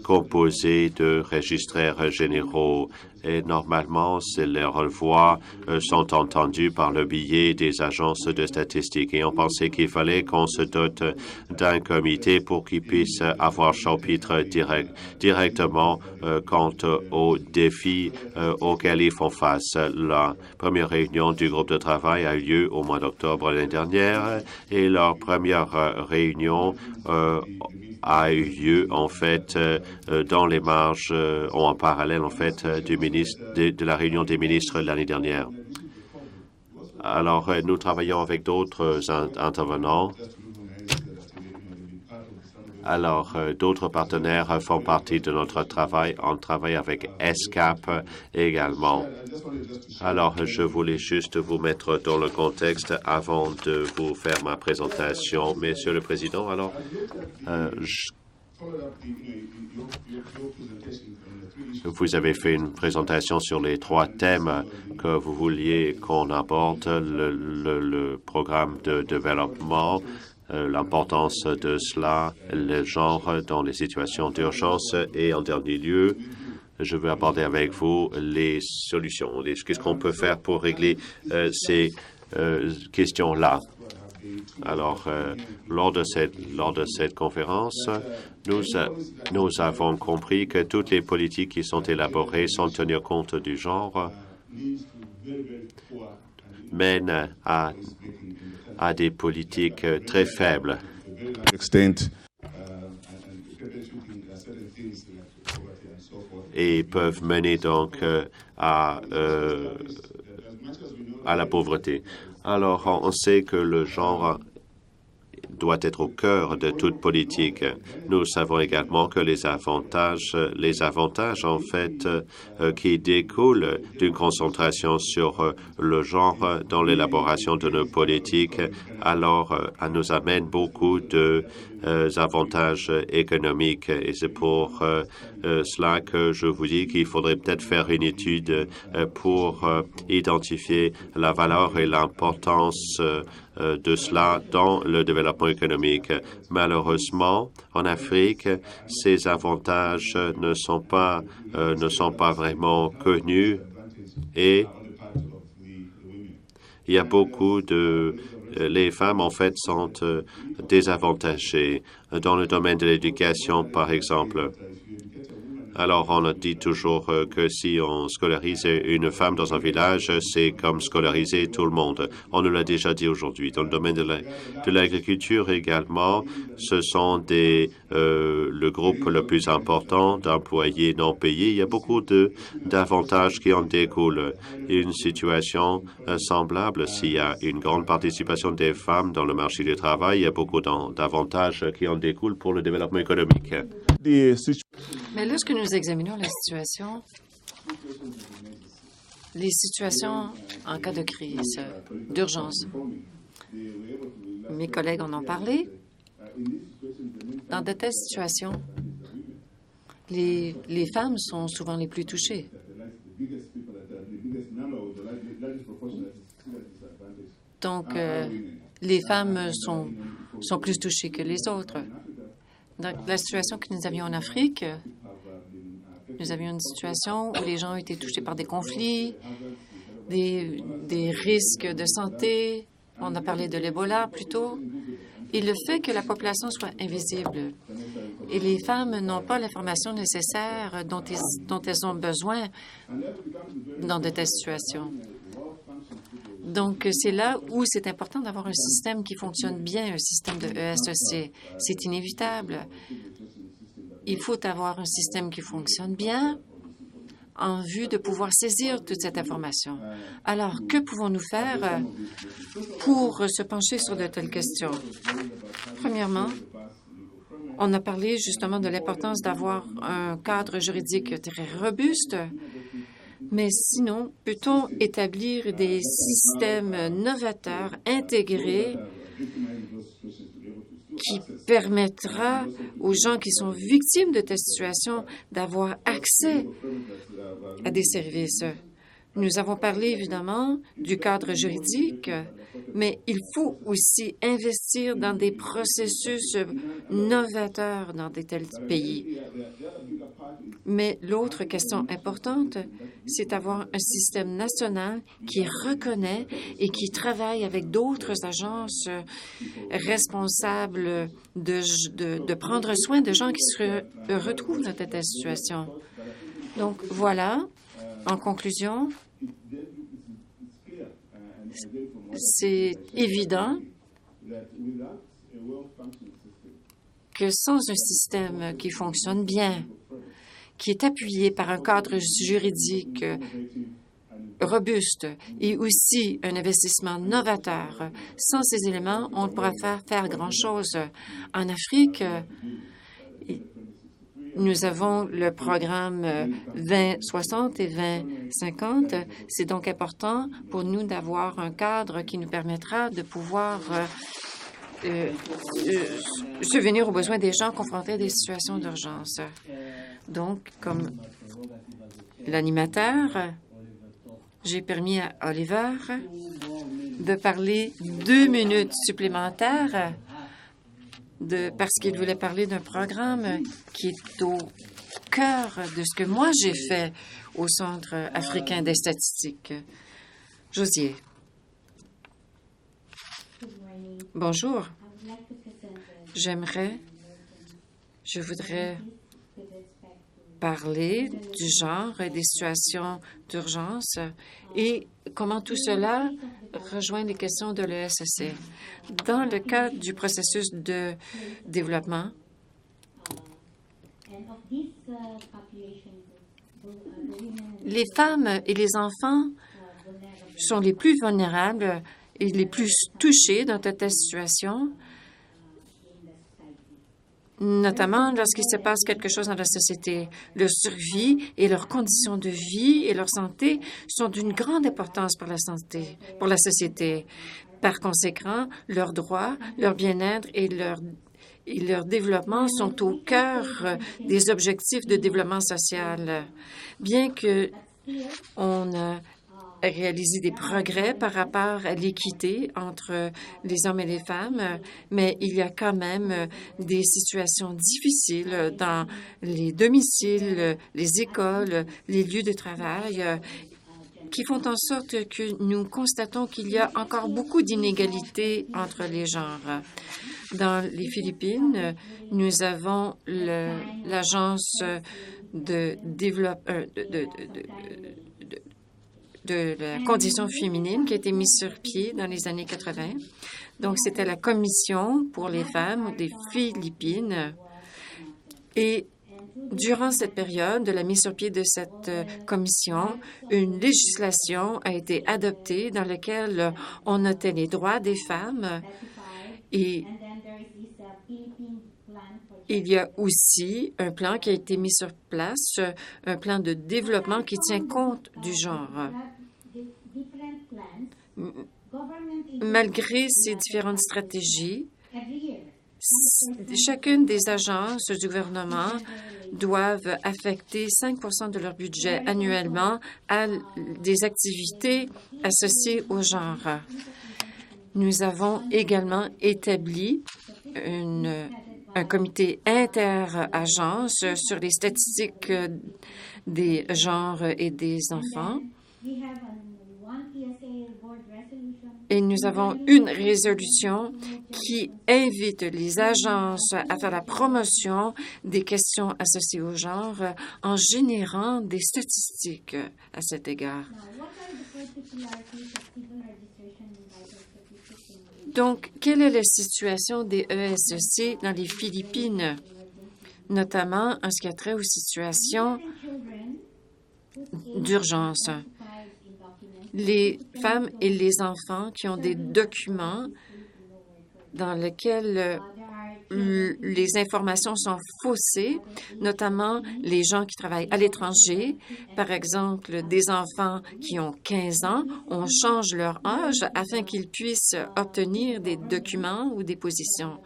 Speaker 2: composé de registraires généraux. Et normalement, leurs voix sont entendues par le biais des agences de statistiques. Et on pensait qu'il fallait qu'on se dote d'un comité pour qu'ils puissent avoir chapitre directement quant aux défis auxquels ils font face. La première réunion du groupe de travail a eu lieu au mois d'octobre l'année dernière, et leur première réunion a eu lieu, en fait, dans les marges, en parallèle, en fait, de la réunion des ministres l'année dernière. Alors, nous travaillons avec d'autres intervenants. Alors, d'autres partenaires font partie de notre travail. On travaille avec ESCAP également. Alors, je voulais juste vous mettre dans le contexte avant de vous faire ma présentation. Monsieur le Président, alors, vous avez fait une présentation sur les 3 thèmes que vous vouliez qu'on aborde, le programme de développement, l'importance de cela, le genre dans les situations d'urgence, et en dernier lieu, je veux aborder avec vous les solutions, qu'est-ce qu'on peut faire pour régler ces questions-là. Alors, lors de cette conférence, nous avons compris que toutes les politiques qui sont élaborées sans tenir compte du genre mènent à des politiques très faibles. Et peuvent mener donc à la pauvreté. Alors, on sait que le genre doit être au cœur de toute politique. Nous savons également que les avantages en fait, qui découlent d'une concentration sur le genre dans l'élaboration de nos politiques, alors nous amène beaucoup de avantages économiques. Et c'est pour cela que je vous dis qu'il faudrait peut-être faire une étude pour identifier la valeur et l'importance de cela dans le développement économique. Malheureusement, en Afrique, ces avantages ne sont pas vraiment connus et il y a beaucoup de... Les femmes, en fait, sont désavantagées dans le domaine de l'éducation, par exemple. Alors, on a dit toujours que si on scolarise une femme dans un village, c'est comme scolariser tout le monde. On nous l'a déjà dit aujourd'hui. Dans le domaine de l'agriculture également, ce sont le groupe le plus important d'employés non payés. Il y a beaucoup d'avantages qui en découlent. Une situation semblable, s'il y a une grande participation des femmes dans le marché du travail, il y a beaucoup d'avantages qui en découlent pour le développement économique.
Speaker 1: Mais lorsque nous examinons les situations en cas de crise, d'urgence, mes collègues en ont parlé, dans de telles situations, les femmes sont souvent les plus touchées. Donc, les femmes sont plus touchées que les autres. Dans la situation que nous avions en Afrique, nous avions une situation où les gens ont été touchés par des conflits, des risques de santé. On a parlé de l'Ebola plus tôt. Et le fait que la population soit invisible et les femmes n'ont pas l'information nécessaire dont elles ont besoin dans de telles situations. Donc, c'est là où c'est important d'avoir un système qui fonctionne bien, un système de ESEC. C'est inévitable. Il faut avoir un système qui fonctionne bien en vue de pouvoir saisir toute cette information. Alors, que pouvons-nous faire pour se pencher sur de telles questions? Premièrement, on a parlé justement de l'importance d'avoir un cadre juridique très robuste. Mais sinon, peut-on établir des systèmes novateurs intégrés qui permettra aux gens qui sont victimes de telles situations d'avoir accès à des services? Nous avons parlé évidemment du cadre juridique, mais il faut aussi investir dans des processus novateurs dans de tels pays. Mais l'autre question importante, c'est d'avoir un système national qui reconnaît et qui travaille avec d'autres agences responsables de prendre soin de gens qui se retrouvent dans telle situation. Donc, voilà, en conclusion, c'est évident que sans un système qui fonctionne bien, qui est appuyé par un cadre juridique robuste et aussi un investissement novateur, sans ces éléments, on ne pourra faire grand-chose. En Afrique, nous avons le programme 2060 et 2050. C'est donc important pour nous d'avoir un cadre qui nous permettra de pouvoir subvenir aux besoins des gens confrontés à des situations d'urgence. Donc, comme l'animateur, j'ai permis à Oliver de parler 2 minutes supplémentaires parce qu'il voulait parler d'un programme qui est au cœur de ce que moi j'ai fait au Centre africain des statistiques. Josier. Bonjour. Je voudrais parler du genre et des situations d'urgence et comment tout cela rejoint les questions de l'ESSC. Dans le cadre du processus de développement, les femmes et les enfants sont les plus vulnérables et les plus touchés dans cette situation, notamment lorsqu'il se passe quelque chose dans la société. Leur survie et leurs conditions de vie et leur santé sont d'une grande importance pour la société. Par conséquent, leurs droits, leur bien-être et leur développement sont au cœur des objectifs de développement social. Bien que on a réalisé des progrès par rapport à l'équité entre les hommes et les femmes, mais il y a quand même des situations difficiles dans les domiciles, les écoles, les lieux de travail, qui font en sorte que nous constatons qu'il y a encore beaucoup d'inégalités entre les genres. Dans les Philippines, nous avons l'Agence de la condition féminine qui a été mise sur pied dans les années 80. Donc, c'était la Commission pour les femmes des Philippines. Et durant cette période de la mise sur pied de cette commission, une législation a été adoptée dans laquelle on notait les droits des femmes et il y a aussi un plan qui a été mis sur place, un plan de développement qui tient compte du genre. Malgré ces différentes stratégies, chacune des agences du gouvernement doivent affecter 5 de leur budget annuellement à des activités associées au genre. Nous avons également établi un comité inter-agence sur les statistiques des genres et des enfants. Et nous avons une résolution qui invite les agences à faire la promotion des questions associées au genre en générant des statistiques à cet égard. Donc, quelle est la situation des ESSC dans les Philippines, notamment en ce qui a trait aux situations d'urgence? Les femmes et les enfants qui ont des documents dans lesquels les informations sont faussées, notamment les gens qui travaillent à l'étranger. Par exemple, des enfants qui ont 15 ans, on change leur âge afin qu'ils puissent obtenir des documents ou des positions.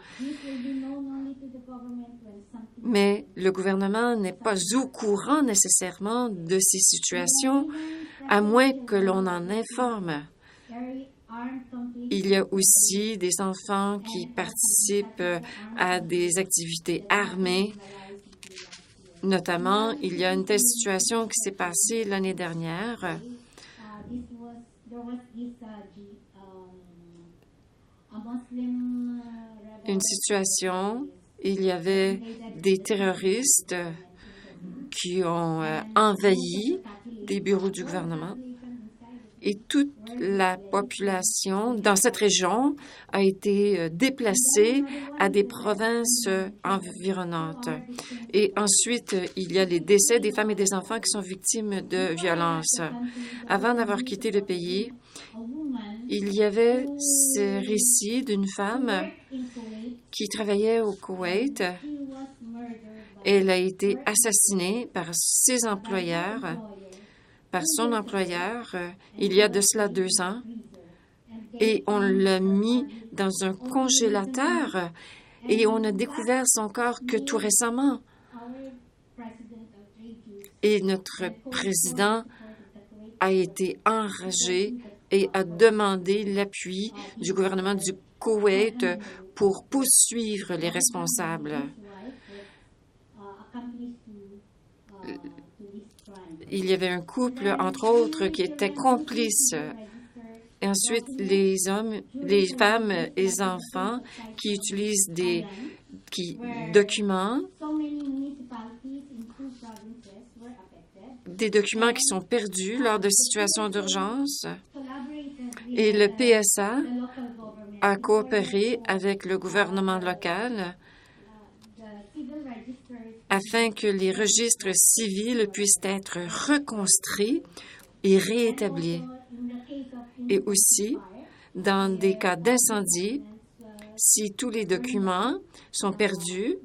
Speaker 1: Mais le gouvernement n'est pas au courant nécessairement de ces situations, à moins que l'on en informe. Il y a aussi des enfants qui participent à des activités armées. Notamment, il y a une telle situation qui s'est passée l'année dernière. Une situation, il y avait des terroristes qui ont envahi des bureaux du gouvernement. Et toute la population dans cette région a été déplacée à des provinces environnantes. Et ensuite, il y a les décès des femmes et des enfants qui sont victimes de violences. Avant d'avoir quitté le pays, il y avait ce récit d'une femme qui travaillait au Koweït. Elle a été assassinée par ses employeurs, par son employeur, il y a de cela 2 ans, et on l'a mis dans un congélateur et on a découvert son corps que tout récemment. Et notre président a été enragé et a demandé l'appui du gouvernement du Koweït pour poursuivre les responsables. Il y avait un couple, entre autres, qui était complice Et ensuite, les hommes, les femmes et les enfants qui utilisent des documents qui sont perdus lors de situations d'urgence. Et le PSA a coopéré avec le gouvernement local afin que les registres civils puissent être reconstruits et réétablis. Et aussi, dans des cas d'incendie, si tous les documents sont perdus,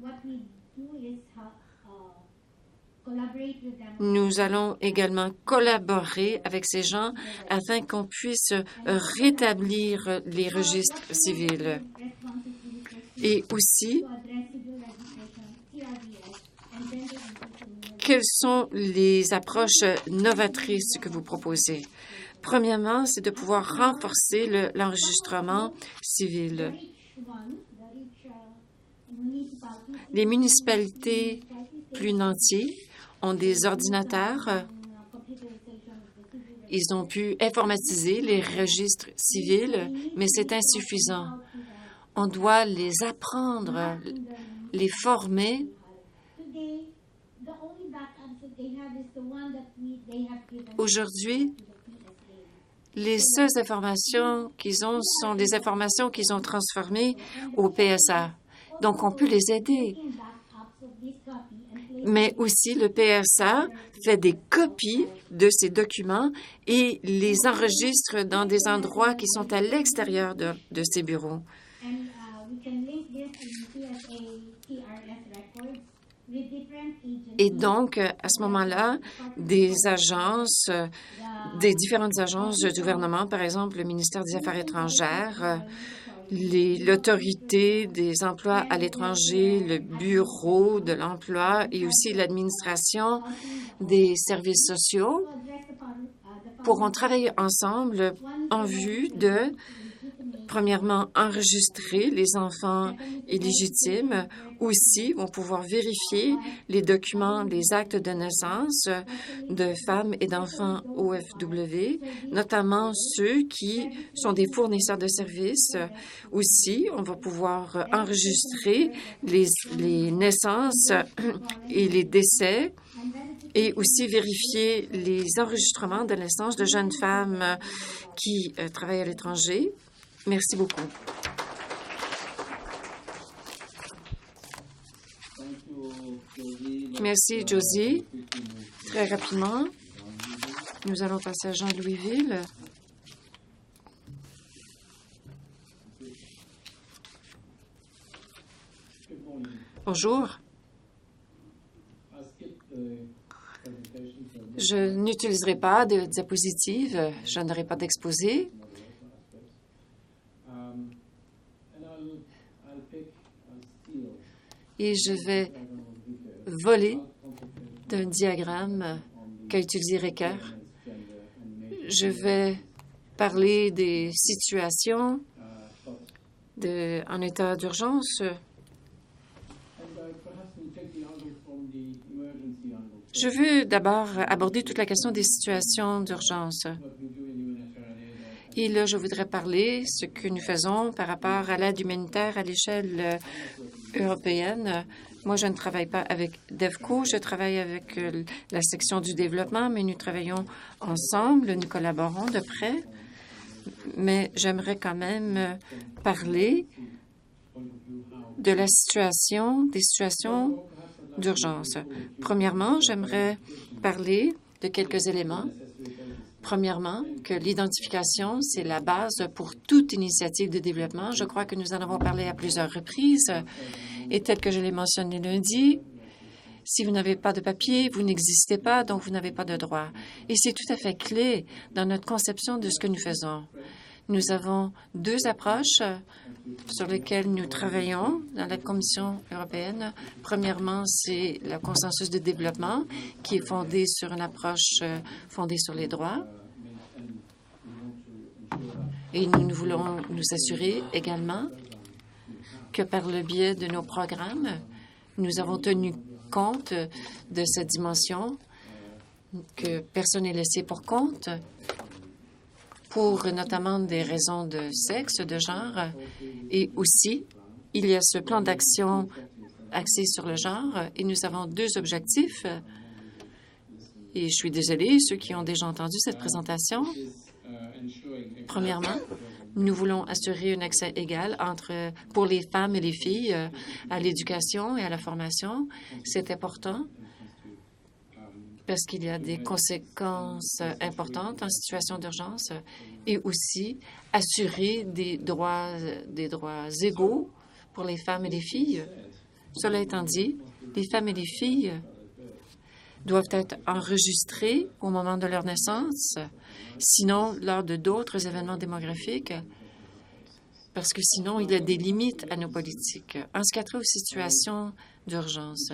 Speaker 1: nous allons également collaborer avec ces gens afin qu'on puisse rétablir les registres civils. Et aussi, quelles sont les approches novatrices que vous proposez? Premièrement, c'est de pouvoir renforcer l'enregistrement civil. Les municipalités plus nantis ont des ordinateurs. Ils ont pu informatiser les registres civils, mais c'est insuffisant. On doit les apprendre, les former. Aujourd'hui, les seules informations qu'ils ont sont des informations qu'ils ont transformées au PSA. Donc, on peut les aider. Mais aussi, le PSA fait des copies de ces documents et les enregistre dans des endroits qui sont à l'extérieur de ces bureaux. Et donc, à ce moment-là, des différentes agences du gouvernement, par exemple le ministère des Affaires étrangères, l'autorité des emplois à l'étranger, le bureau de l'emploi et aussi l'administration des services sociaux pourront travailler ensemble en vue de, premièrement, enregistrer les enfants illégitimes, aussi vont pouvoir vérifier les documents, les actes de naissance de femmes et d'enfants OFW, notamment ceux qui sont des fournisseurs de services. Aussi, on va pouvoir enregistrer les naissances et les décès et aussi vérifier les enregistrements de naissance de jeunes femmes qui travaillent à l'étranger. Merci beaucoup. Merci, Josie. Très rapidement, nous allons passer à Jean-Louisville. Bonjour. Je n'utiliserai pas de diapositive, je n'aurai pas d'exposé. Et je vais voler d'un diagramme qu'a utilisé Ricker. Je vais parler des situations en état d'urgence. Je veux d'abord aborder toute la question des situations d'urgence. Et là, je voudrais parler de ce que nous faisons par rapport à l'aide humanitaire à l'échelle européenne. Moi, je ne travaille pas avec DEVCO, je travaille avec la section du développement, mais nous travaillons ensemble, nous collaborons de près. Mais j'aimerais quand même parler de la situation, des situations d'urgence. Premièrement, j'aimerais parler de quelques éléments. Premièrement, que l'identification, c'est la base pour toute initiative de développement. Je crois que nous en avons parlé à plusieurs reprises. Et tel que je l'ai mentionné lundi, si vous n'avez pas de papier, vous n'existez pas, donc vous n'avez pas de droit. Et c'est tout à fait clé dans notre conception de ce que nous faisons. Nous avons deux approches sur lesquelles nous travaillons dans la Commission européenne. Premièrement, c'est le consensus de développement qui est fondé sur une approche fondée sur les droits. Et nous voulons nous assurer également que par le biais de nos programmes, nous avons tenu compte de cette dimension, que personne n'est laissé pour compte. pour notamment des raisons de sexe, de genre. Et aussi, il y a ce plan d'action axé sur le genre et nous avons 2 objectifs. Et je suis désolée, ceux qui ont déjà entendu cette présentation. Premièrement, nous voulons assurer un accès égal pour les femmes et les filles à l'éducation et à la formation. C'est important parce qu'il y a des conséquences importantes en situation d'urgence et aussi assurer des droits égaux pour les femmes et les filles. Cela étant dit, les femmes et les filles doivent être enregistrées au moment de leur naissance, sinon lors de d'autres événements démographiques, parce que sinon il y a des limites à nos politiques. En ce qui a trait aux situations d'urgence,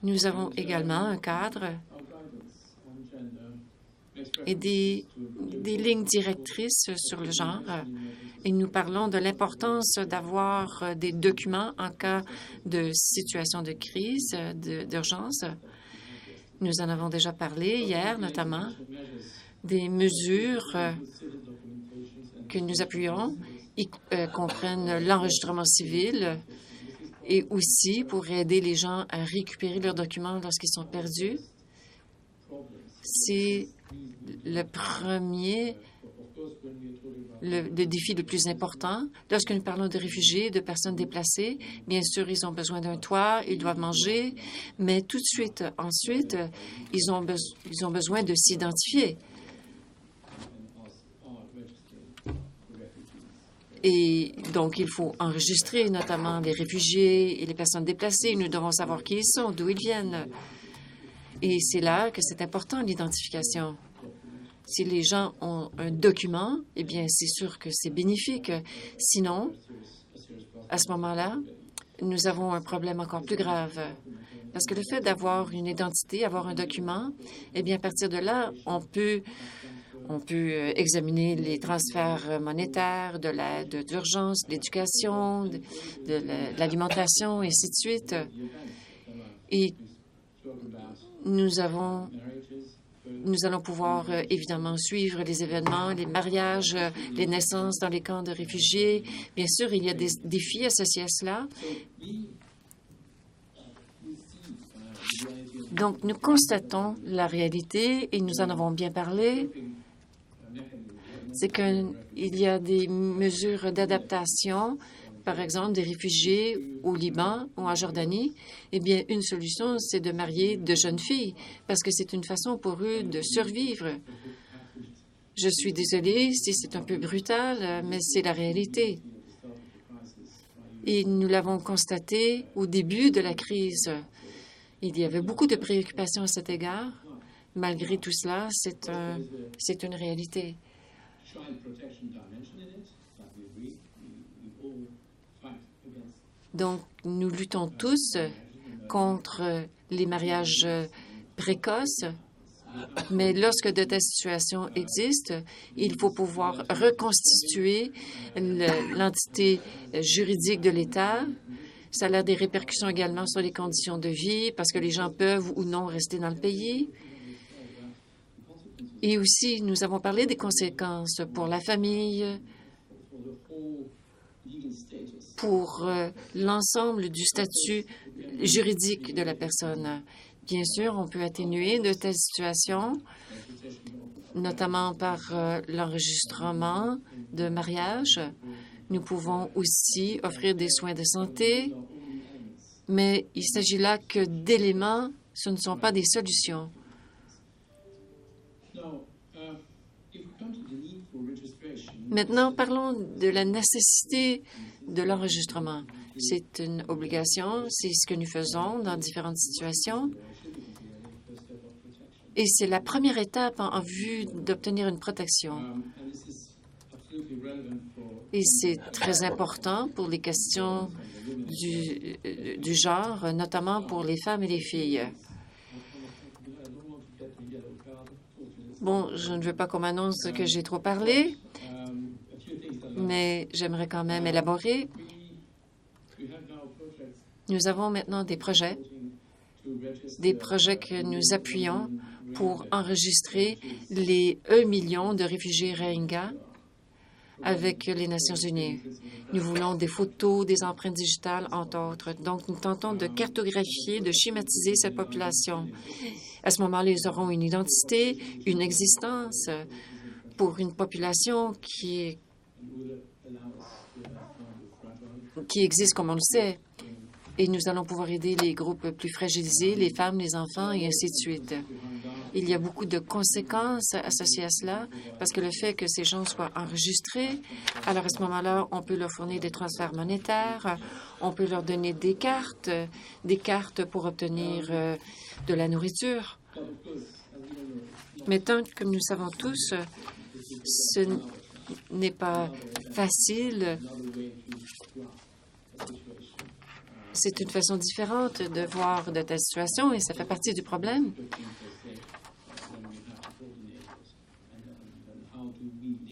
Speaker 1: nous avons également un cadre et des lignes directrices sur le genre. Et nous parlons de l'importance d'avoir des documents en cas de situation de crise, d'urgence. Nous en avons déjà parlé hier, notamment des mesures que nous appuyons comprennent l'enregistrement civil et aussi pour aider les gens à récupérer leurs documents lorsqu'ils sont perdus. C'est le défi le plus important. Lorsque nous parlons de réfugiés, de personnes déplacées, bien sûr, ils ont besoin d'un toit, ils doivent manger, mais tout de suite, ensuite, ils ont besoin de s'identifier. Et donc, il faut enregistrer notamment les réfugiés et les personnes déplacées. Nous devons savoir qui ils sont, d'où ils viennent. Et c'est là que c'est important, l'identification. Si les gens ont un document, eh bien, c'est sûr que c'est bénéfique. Sinon, à ce moment-là, nous avons un problème encore plus grave. Parce que le fait d'avoir une identité, avoir un document, eh bien, à partir de là, on peut examiner les transferts monétaires, de l'aide d'urgence, de l'éducation, de l'alimentation, et ainsi de suite. Et nous allons pouvoir évidemment suivre les événements, les mariages, les naissances dans les camps de réfugiés. Bien sûr, il y a des défis associés à cela. Donc, nous constatons la réalité et nous en avons bien parlé. C'est qu'il y a des mesures d'adaptation, par exemple des réfugiés au Liban ou en Jordanie. Eh bien, une solution, c'est de marier de jeunes filles, parce que c'est une façon pour eux de survivre. Je suis désolée si c'est un peu brutal, mais c'est la réalité. Et nous l'avons constaté au début de la crise. Il y avait beaucoup de préoccupations à cet égard. Malgré tout cela, c'est une réalité. Donc, nous luttons tous contre les mariages précoces, mais lorsque de telles situations existent, il faut pouvoir reconstituer l'entité juridique de l'État. Ça a des répercussions également sur les conditions de vie, parce que les gens peuvent ou non rester dans le pays. Et aussi, nous avons parlé des conséquences pour la famille, pour l'ensemble du statut juridique de la personne. Bien sûr, on peut atténuer de telles situations, notamment par l'enregistrement de mariage. Nous pouvons aussi offrir des soins de santé, mais il s'agit là que d'éléments, ce ne sont pas des solutions. Maintenant, parlons de la nécessité de l'enregistrement. C'est une obligation, c'est ce que nous faisons dans différentes situations. Et c'est la première étape en vue d'obtenir une protection. Et c'est très important pour les questions du genre, notamment pour les femmes et les filles. Bon, je ne veux pas qu'on m'annonce que j'ai trop parlé, mais j'aimerais quand même élaborer. Nous avons maintenant des projets que nous appuyons pour enregistrer les 1 million de réfugiés Rohingyas avec les Nations unies. Nous voulons des photos, des empreintes digitales, entre autres. Donc, nous tentons de cartographier, de schématiser cette population. À ce moment-là, ils auront une identité, une existence pour une population qui existe, comme on le sait. Et nous allons pouvoir aider les groupes plus fragilisés, les femmes, les enfants, et ainsi de suite. Il y a beaucoup de conséquences associées à cela, parce que le fait que ces gens soient enregistrés, alors à ce moment-là, on peut leur fournir des transferts monétaires, on peut leur donner des cartes pour obtenir de la nourriture. Maintenant, comme nous savons tous, ce n'est pas facile. C'est une façon différente de voir de telles situations et ça fait partie du problème.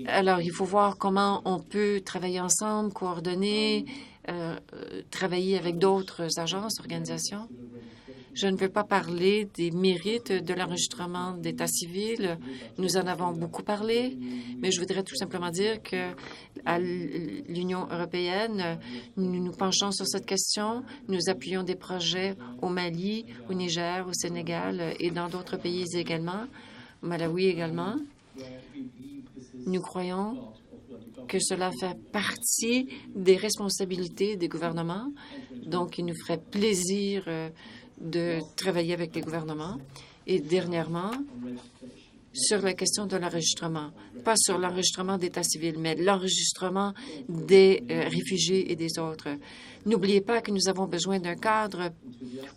Speaker 1: Alors, il faut voir comment on peut travailler ensemble, coordonner, travailler avec d'autres agences, organisations. Je ne veux pas parler des mérites de l'enregistrement d'état civil. Nous en avons beaucoup parlé, mais je voudrais tout simplement dire que à l'Union européenne, nous nous penchons sur cette question. Nous appuyons des projets au Mali, au Niger, au Sénégal et dans d'autres pays également, au Malawi également. Nous croyons que cela fait partie des responsabilités des gouvernements. Donc, il nous ferait plaisir de travailler avec les gouvernements. Et dernièrement, sur la question de l'enregistrement, pas sur l'enregistrement d'état civil, mais l'enregistrement des réfugiés et des autres. N'oubliez pas que nous avons besoin d'un cadre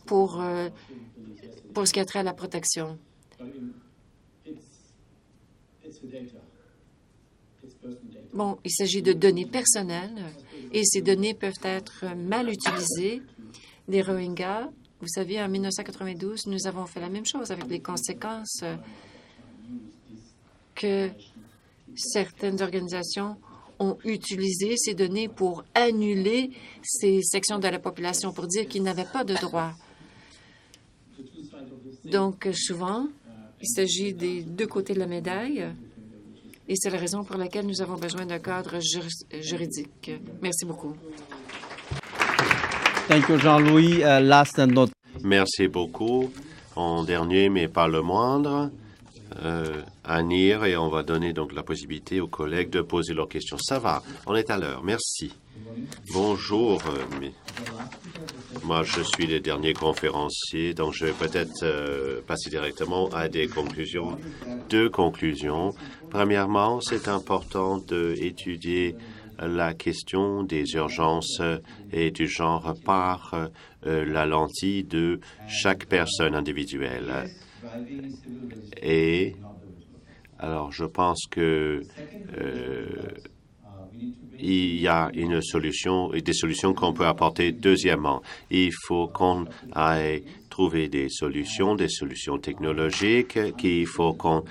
Speaker 1: pour ce qui a trait à la protection. Bon, il s'agit de données personnelles et ces données peuvent être mal utilisées. Des Rohingyas, vous savez, en 1992, nous avons fait la même chose avec les conséquences que certaines organisations ont utilisé ces données pour annuler ces sections de la population, pour dire qu'ils n'avaient pas de droits. Donc, souvent, il s'agit des deux côtés de la médaille. Et c'est la raison pour laquelle nous avons besoin d'un cadre juridique. Merci beaucoup.
Speaker 3: Thank you, Jean-Louis. Last and not...
Speaker 2: Merci beaucoup. En dernier, mais pas le moindre, Anir, et on va donner donc la possibilité aux collègues de poser leurs questions. Ça va, on est à l'heure. Merci. Bonjour. Moi, je suis le dernier conférencier, donc je vais peut-être passer directement à des conclusions. Deux conclusions. Premièrement, c'est important d'étudier la question des urgences et du genre par la lentille de chaque personne individuelle. Et alors, je pense que il y a une solution et des solutions qu'on peut apporter. Deuxièmement, il faut qu'on aille trouver des solutions technologiques qu'il faut qu'on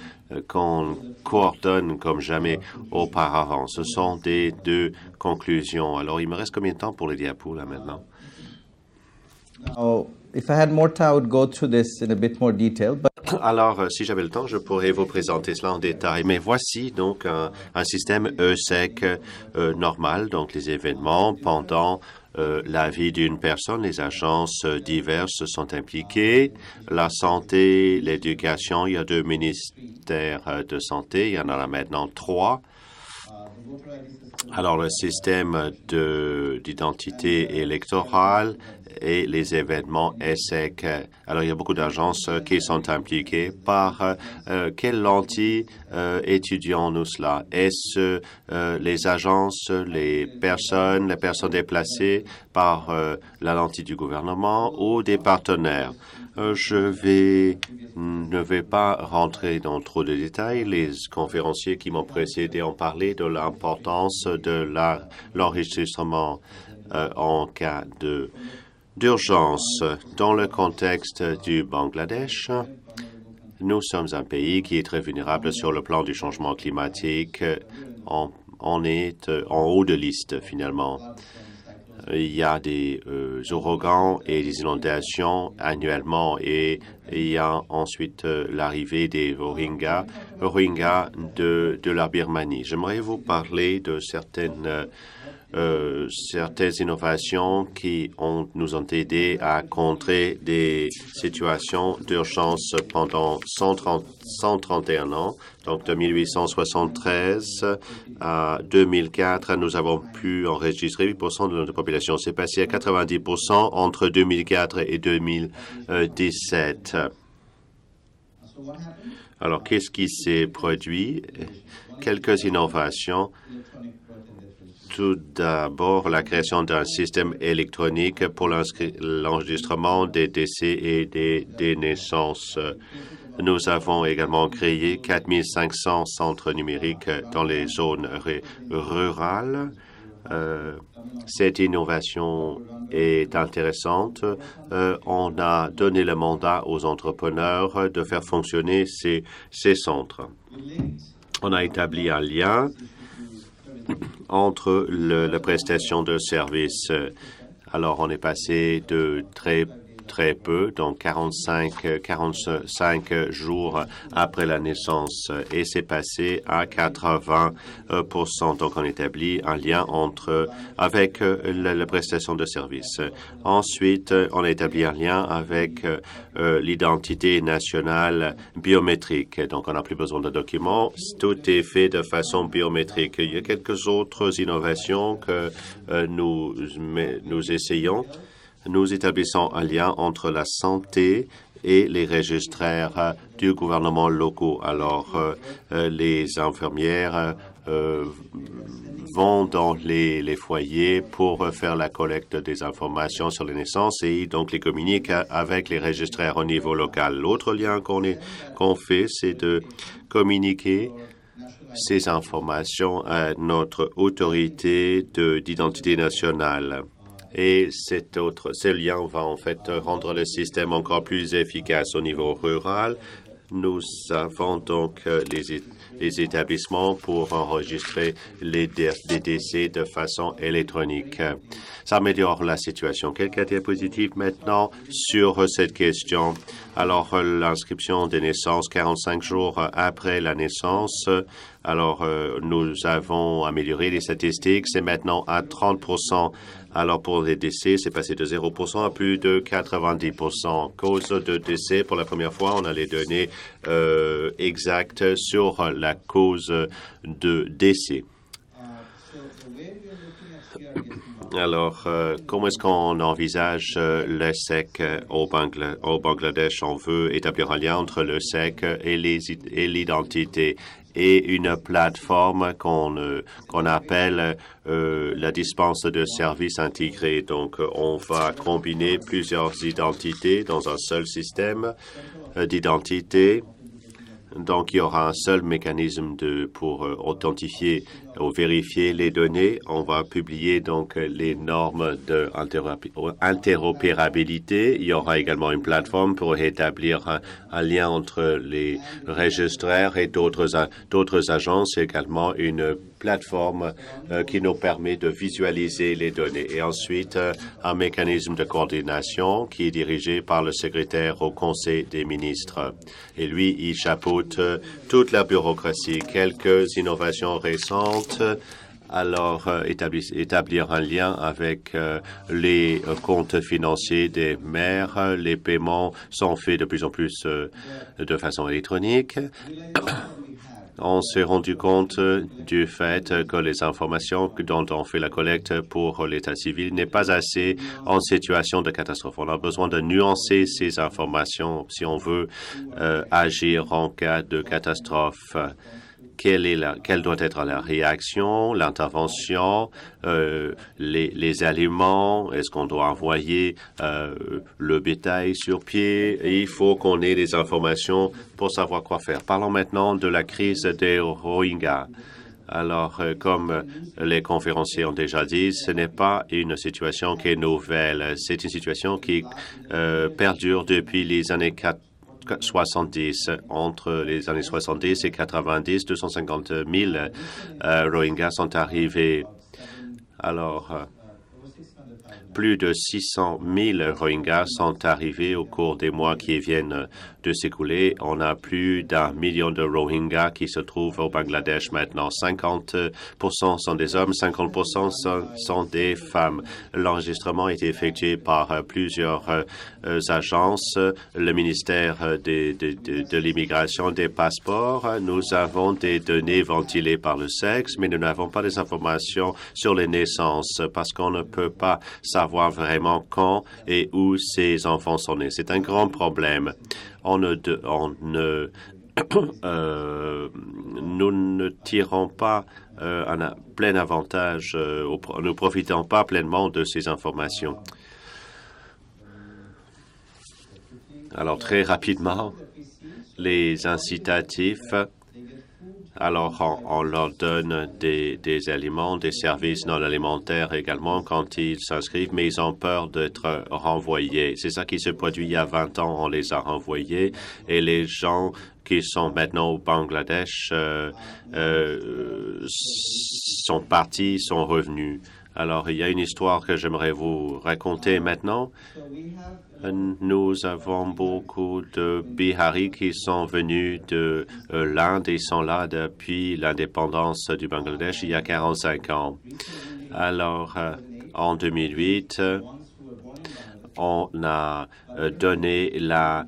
Speaker 2: coordonne comme jamais auparavant. Ce sont des deux conclusions. Alors, il me reste combien de temps pour les diapos là maintenant?
Speaker 3: If I had more time, I would go through this in a bit more detail. But...
Speaker 2: Alors, si j'avais le temps, je pourrais vous présenter cela en détail. Mais voici donc un système ESEC normal, donc les événements pendant la vie d'une personne. Les agences diverses sont impliquées. La santé, l'éducation, il y a 2 ministères de santé. Il y en a là maintenant 3. Alors, le système d'identité électorale et les événements ESEC. Alors, il y a beaucoup d'agences qui sont impliquées. Par quelle lentille étudions-nous cela? Est-ce les agences, les personnes déplacées par la lentille du gouvernement ou des partenaires? Je ne vais pas rentrer dans trop de détails. Les conférenciers qui m'ont précédé ont parlé de l'importance de l'enregistrement en cas d'urgence. Dans le contexte du Bangladesh, nous sommes un pays qui est très vulnérable sur le plan du changement climatique. On est en haut de liste, finalement. il y a des ouragans et des inondations annuellement et il y a ensuite l'arrivée des Rohingyas de la Birmanie. J'aimerais vous parler de certaines innovations qui nous ont aidé à contrer des situations d'urgence pendant 131 ans. Donc, de 1873 à 2004, nous avons pu enregistrer 8% de notre population. C'est passé à 90% entre 2004 et 2017. Alors, qu'est-ce qui s'est produit? Quelques innovations. Tout d'abord, la création d'un système électronique pour l'enregistrement des décès et des naissances. Nous avons également créé 4500 centres numériques dans les zones rurales. Cette innovation est intéressante. On a donné le mandat aux entrepreneurs de faire fonctionner ces centres. On a établi un lien entre la prestation de services. Alors, on est passé de très peu, donc 45 jours après la naissance, et c'est passé à 80%. Donc, on établit un lien avec la prestation de services. Ensuite, on a établi un lien avec l'identité nationale biométrique. Donc, on n'a plus besoin de documents. Tout est fait de façon biométrique. Il y a quelques autres innovations que nous essayons. Nous établissons un lien entre la santé et les registraires du gouvernement locaux. Alors, les infirmières vont dans les foyers pour faire la collecte des informations sur les naissances et donc les communiquent avec les registraires au niveau local. L'autre lien qu'on fait, c'est de communiquer ces informations à notre autorité d'identité nationale. Et ce lien va en fait rendre le système encore plus efficace au niveau rural. Nous avons donc les établissements pour enregistrer les décès de façon électronique. Ça améliore la situation. Quelques diapositives maintenant sur cette question. Alors, l'inscription des naissances 45 jours après la naissance. Alors, nous avons amélioré les statistiques. C'est maintenant à 30%. Alors, pour les décès, c'est passé de 0% à plus de 90%. Cause de décès, pour la première fois, on a les données exactes sur la cause de décès. Alors, comment est-ce qu'on envisage le SEC au Bangladesh? On veut établir un lien entre le SEC et l'identité et une plateforme qu'on appelle la dispense de services intégrés. Donc, on va combiner plusieurs identités dans un seul système d'identité. Donc, il y aura un seul mécanisme pour authentifier ou vérifier les données. On va publier donc les normes d'interopérabilité. Il y aura également une plateforme pour établir un lien entre les registraires et d'autres agences, également une plateforme qui nous permet de visualiser les données. Et ensuite, un mécanisme de coordination qui est dirigé par le secrétaire au Conseil des ministres. Et lui, il chapeaute toute la bureaucratie. Quelques innovations récentes. Alors, établir un lien avec les comptes financiers des maires. Les paiements sont faits de plus en plus de façon électronique. On s'est rendu compte du fait que les informations dont on fait la collecte pour l'état civil n'est pas assez en situation de catastrophe. On a besoin de nuancer ces informations si on veut agir en cas de catastrophe. Quelle doit être la réaction, l'intervention, les aliments, est-ce qu'on doit envoyer le bétail sur pied? Et il faut qu'on ait des informations pour savoir quoi faire. Parlons maintenant de la crise des Rohingyas. Alors, comme les conférenciers ont déjà dit, ce n'est pas une situation qui est nouvelle. C'est une situation qui perdure depuis les années 70. Entre les années 70 et 90, 250 000 Rohingyas sont arrivés. Alors, plus de 600 000 Rohingyas sont arrivés au cours des mois qui viennent de s'écouler. On a plus d'1 million de Rohingyas qui se trouvent au Bangladesh maintenant. 50% sont des hommes, 50% sont des femmes. L'enregistrement est effectué par plusieurs agences, le ministère de l'immigration, des passeports. Nous avons des données ventilées par le sexe, mais nous n'avons pas des informations sur les naissances parce qu'on ne peut pas savoir vraiment quand et où ces enfants sont nés. C'est un grand problème. Nous ne tirons pas un plein avantage, nous ne profitons pas pleinement de ces informations. Alors, très rapidement, les incitatifs, alors on leur donne des aliments, des services non alimentaires également quand ils s'inscrivent, mais ils ont peur d'être renvoyés. C'est ça qui se produit il y a 20 ans, on les a renvoyés et les gens qui sont maintenant au Bangladesh sont partis, sont revenus. Alors, il y a une histoire que j'aimerais vous raconter maintenant. Nous avons beaucoup de Biharis qui sont venus de l'Inde. Ils sont là depuis l'indépendance du Bangladesh il y a 45 ans. Alors, en 2008, on a donné la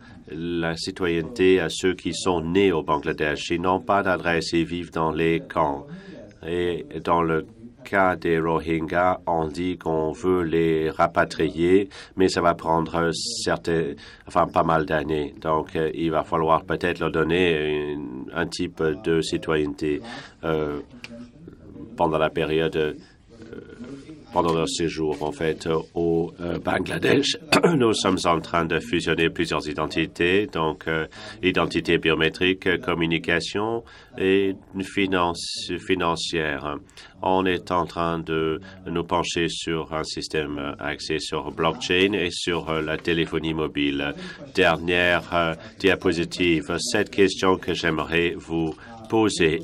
Speaker 2: citoyenneté à ceux qui sont nés au Bangladesh. Ils n'ont pas d'adresse, ils vivent dans les camps. Et dans le cas des Rohingyas, on dit qu'on veut les rapatrier, mais ça va prendre pas mal d'années. Donc, il va falloir peut-être leur donner un type de citoyenneté pendant la période pendant leur séjour, en fait, au Bangladesh. Nous sommes en train de fusionner plusieurs identités, donc identité biométrique, communication et financière. On est en train de nous pencher sur un système axé sur blockchain et sur la téléphonie mobile. Dernière diapositive, cette question que j'aimerais vous poser.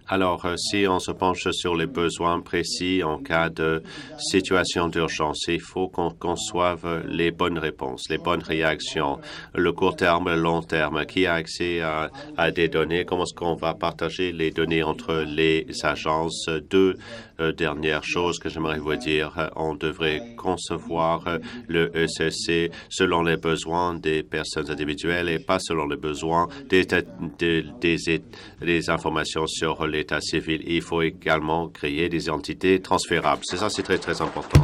Speaker 2: Alors, si on se penche sur les besoins précis en cas de situation d'urgence, il faut qu'on conçoive les bonnes réponses, les bonnes réactions, le court terme, le long terme. Qui a accès à des données? Comment est-ce qu'on va partager les données entre les agences? Deux dernières choses que j'aimerais vous dire. On devrait concevoir le ECC selon les besoins des personnes individuelles et pas selon les besoins des informations sur l'état civil. Il faut également créer des entités transférables. C'est ça, c'est très, très important.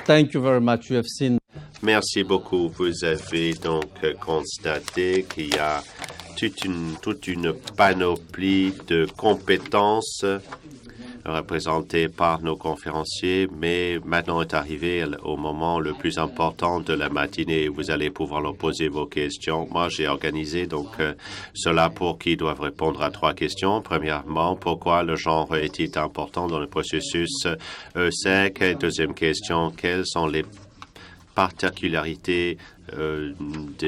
Speaker 3: Thank you very much. You have seen.
Speaker 2: Merci beaucoup. Vous avez donc constaté qu'il y a toute une panoplie de compétences représentées par nos conférenciers, mais maintenant est arrivé au moment le plus important de la matinée. Vous allez pouvoir leur poser vos questions. Moi, j'ai organisé donc cela pour qu'ils doivent répondre à 3 questions. Premièrement, pourquoi le genre est-il important dans le processus ESSEC? Deuxième question, quelles sont les particularités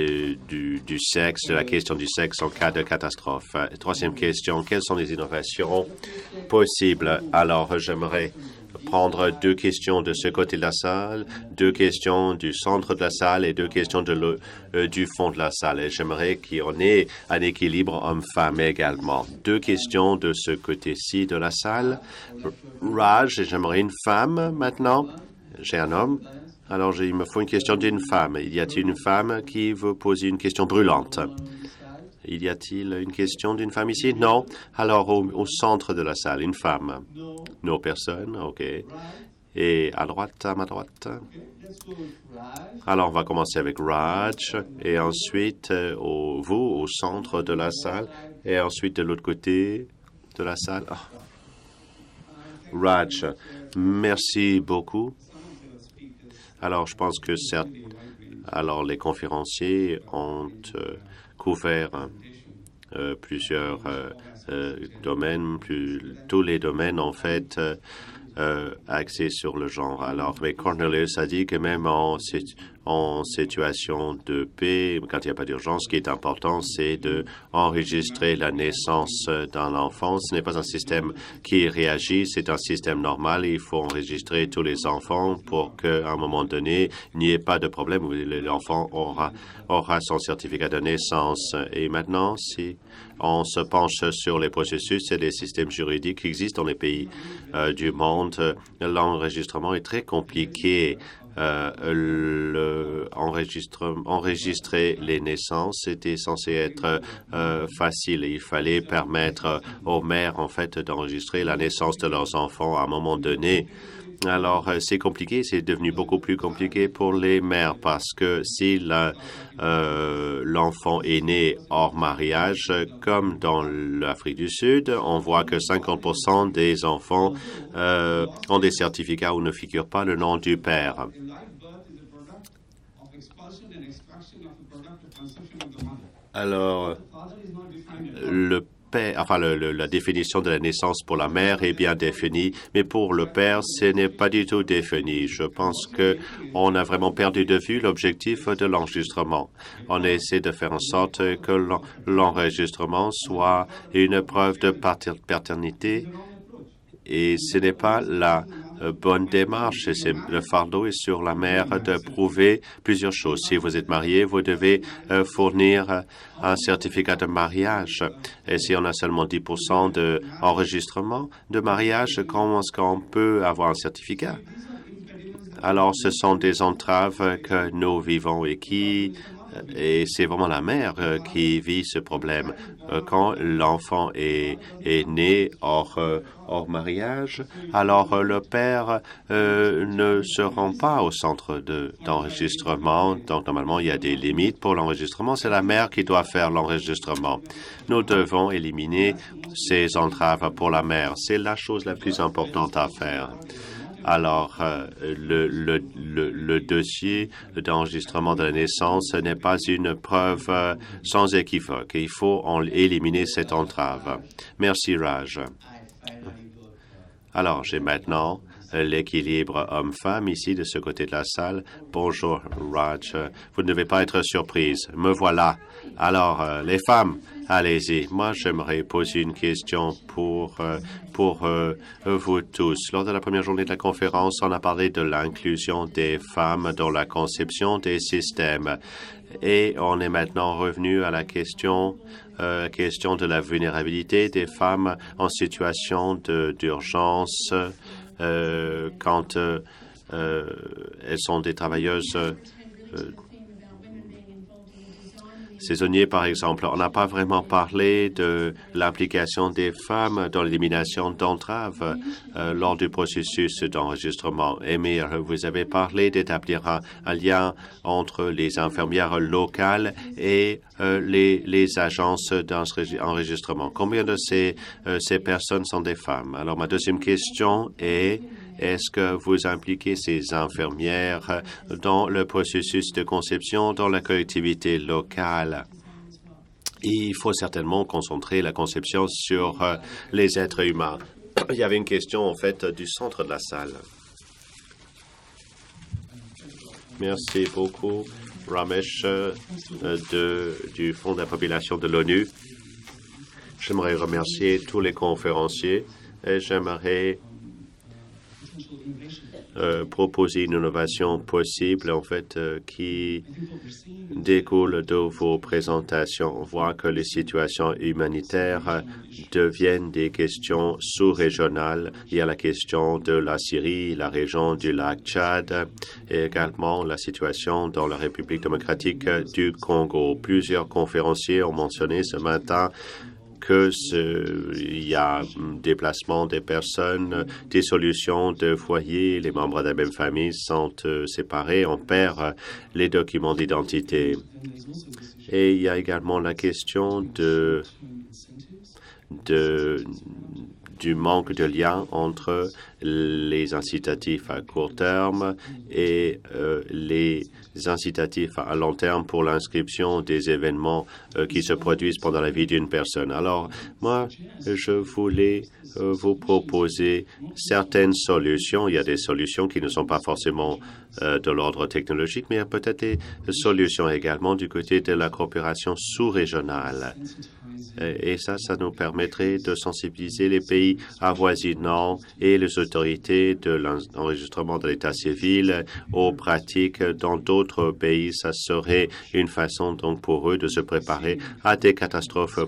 Speaker 2: du sexe, de la question du sexe en cas de catastrophe. Troisième question, quelles sont les innovations possibles? Alors, j'aimerais prendre 2 questions de ce côté de la salle, 2 questions du centre de la salle et 2 questions du fond de la salle. Et j'aimerais qu'il y en ait un équilibre homme-femme également. 2 questions de ce côté-ci de la salle. Raj, j'aimerais une femme maintenant. J'ai un homme. Alors, il me faut une question d'une femme. Y a-t-il une femme qui veut poser une question brûlante? Y a-t-il une question d'une femme ici? Non. Alors, au centre de la salle, une femme. Non, personne. OK. Et à droite, à ma droite. Alors, on va commencer avec Raj. Et ensuite, vous, au centre de la salle. Et ensuite, de l'autre côté de la salle. Raj, merci beaucoup. Alors, je pense que les conférenciers ont couvert plusieurs domaines, tous les domaines, en fait, axés sur le genre. Alors, mais Cornelius a dit que même en situation de paix, quand il n'y a pas d'urgence, ce qui est important, c'est d'enregistrer la naissance d'un enfant. Ce n'est pas un système qui réagit, c'est un système normal. Il faut enregistrer tous les enfants pour qu'à un moment donné, il n'y ait pas de problème où l'enfant aura son certificat de naissance. Et maintenant, si on se penche sur les processus et les systèmes juridiques qui existent dans les pays du monde, l'enregistrement est très compliqué. Enregistrer les naissances était censé être facile. Il fallait permettre aux mères, en fait, d'enregistrer la naissance de leurs enfants à un moment donné. Alors, c'est compliqué, c'est devenu beaucoup plus compliqué pour les mères parce que si l'enfant est né hors mariage, comme dans l'Afrique du Sud, on voit que 50% des enfants ont des certificats où ne figure pas le nom du père. Alors, la définition de la naissance pour la mère est bien définie, mais pour le père, ce n'est pas du tout défini. Je pense qu'on a vraiment perdu de vue l'objectif de l'enregistrement. On essaie de faire en sorte que l'enregistrement soit une preuve de paternité et ce n'est pas la bonne démarche. Le fardeau est sur la mère de prouver plusieurs choses. Si vous êtes marié, vous devez fournir un certificat de mariage. Et si on a seulement 10% d'enregistrement de mariage, comment est-ce qu'on peut avoir un certificat? Alors, ce sont des entraves que nous vivons et c'est vraiment la mère qui vit ce problème. Quand l'enfant est né hors mariage, alors le père ne se rend pas au centre d'enregistrement. Donc, normalement, il y a des limites pour l'enregistrement. C'est la mère qui doit faire l'enregistrement. Nous devons éliminer ces entraves pour la mère. C'est la chose la plus importante à faire. Alors, le dossier d'enregistrement de la naissance n'est pas une preuve sans équivoque. Il faut éliminer cette entrave. Merci, Raj. Alors, j'ai maintenant l'équilibre homme-femme ici de ce côté de la salle. Bonjour, Raj. Vous ne devez pas être surprise. Me voilà. Alors, les femmes, allez-y. Moi, j'aimerais poser une question pour vous tous. Lors de la première journée de la conférence, on a parlé de l'inclusion des femmes dans la conception des systèmes. Et on est maintenant revenu à la question de la vulnérabilité des femmes en situation d'urgence quand elles sont des travailleuses saisonniers, par exemple. On n'a pas vraiment parlé de l'implication des femmes dans l'élimination d'entraves lors du processus d'enregistrement. Émir, vous avez parlé d'établir un lien entre les infirmières locales et les agences d'enregistrement. Combien de ces personnes sont des femmes? Alors, ma deuxième question est-ce que vous impliquez ces infirmières dans le processus de conception dans la collectivité locale? Il faut certainement concentrer la conception sur les êtres humains. Il y avait une question, en fait, du centre de la salle. Merci beaucoup, Ramesh, du Fonds de la population de l'ONU. J'aimerais remercier tous les conférenciers et j'aimerais proposer une innovation possible, en fait, qui découle de vos présentations. On voit que les situations humanitaires deviennent des questions sous-régionales. Il y a la question de la Syrie, la région du lac Tchad, et également la situation dans la République démocratique du Congo. Plusieurs conférenciers ont mentionné ce matin qu'il y a déplacement des personnes, des solutions de foyer, les membres de la même famille sont séparés, on perd les documents d'identité. Et il y a également la question du manque de lien entre les incitatifs à court terme et les incitatifs à long terme pour l'inscription des événements qui se produisent pendant la vie d'une personne. Alors, moi, je voulais vous proposer certaines solutions. Il y a des solutions qui ne sont pas forcément de l'ordre technologique, mais il y a peut-être des solutions également du côté de la coopération sous-régionale. Et ça nous permettrait de sensibiliser les pays avoisinants et les autorités de l'enregistrement de l'état civil aux pratiques dans d'autres pays. Ça serait une façon donc pour eux de se préparer à des catastrophes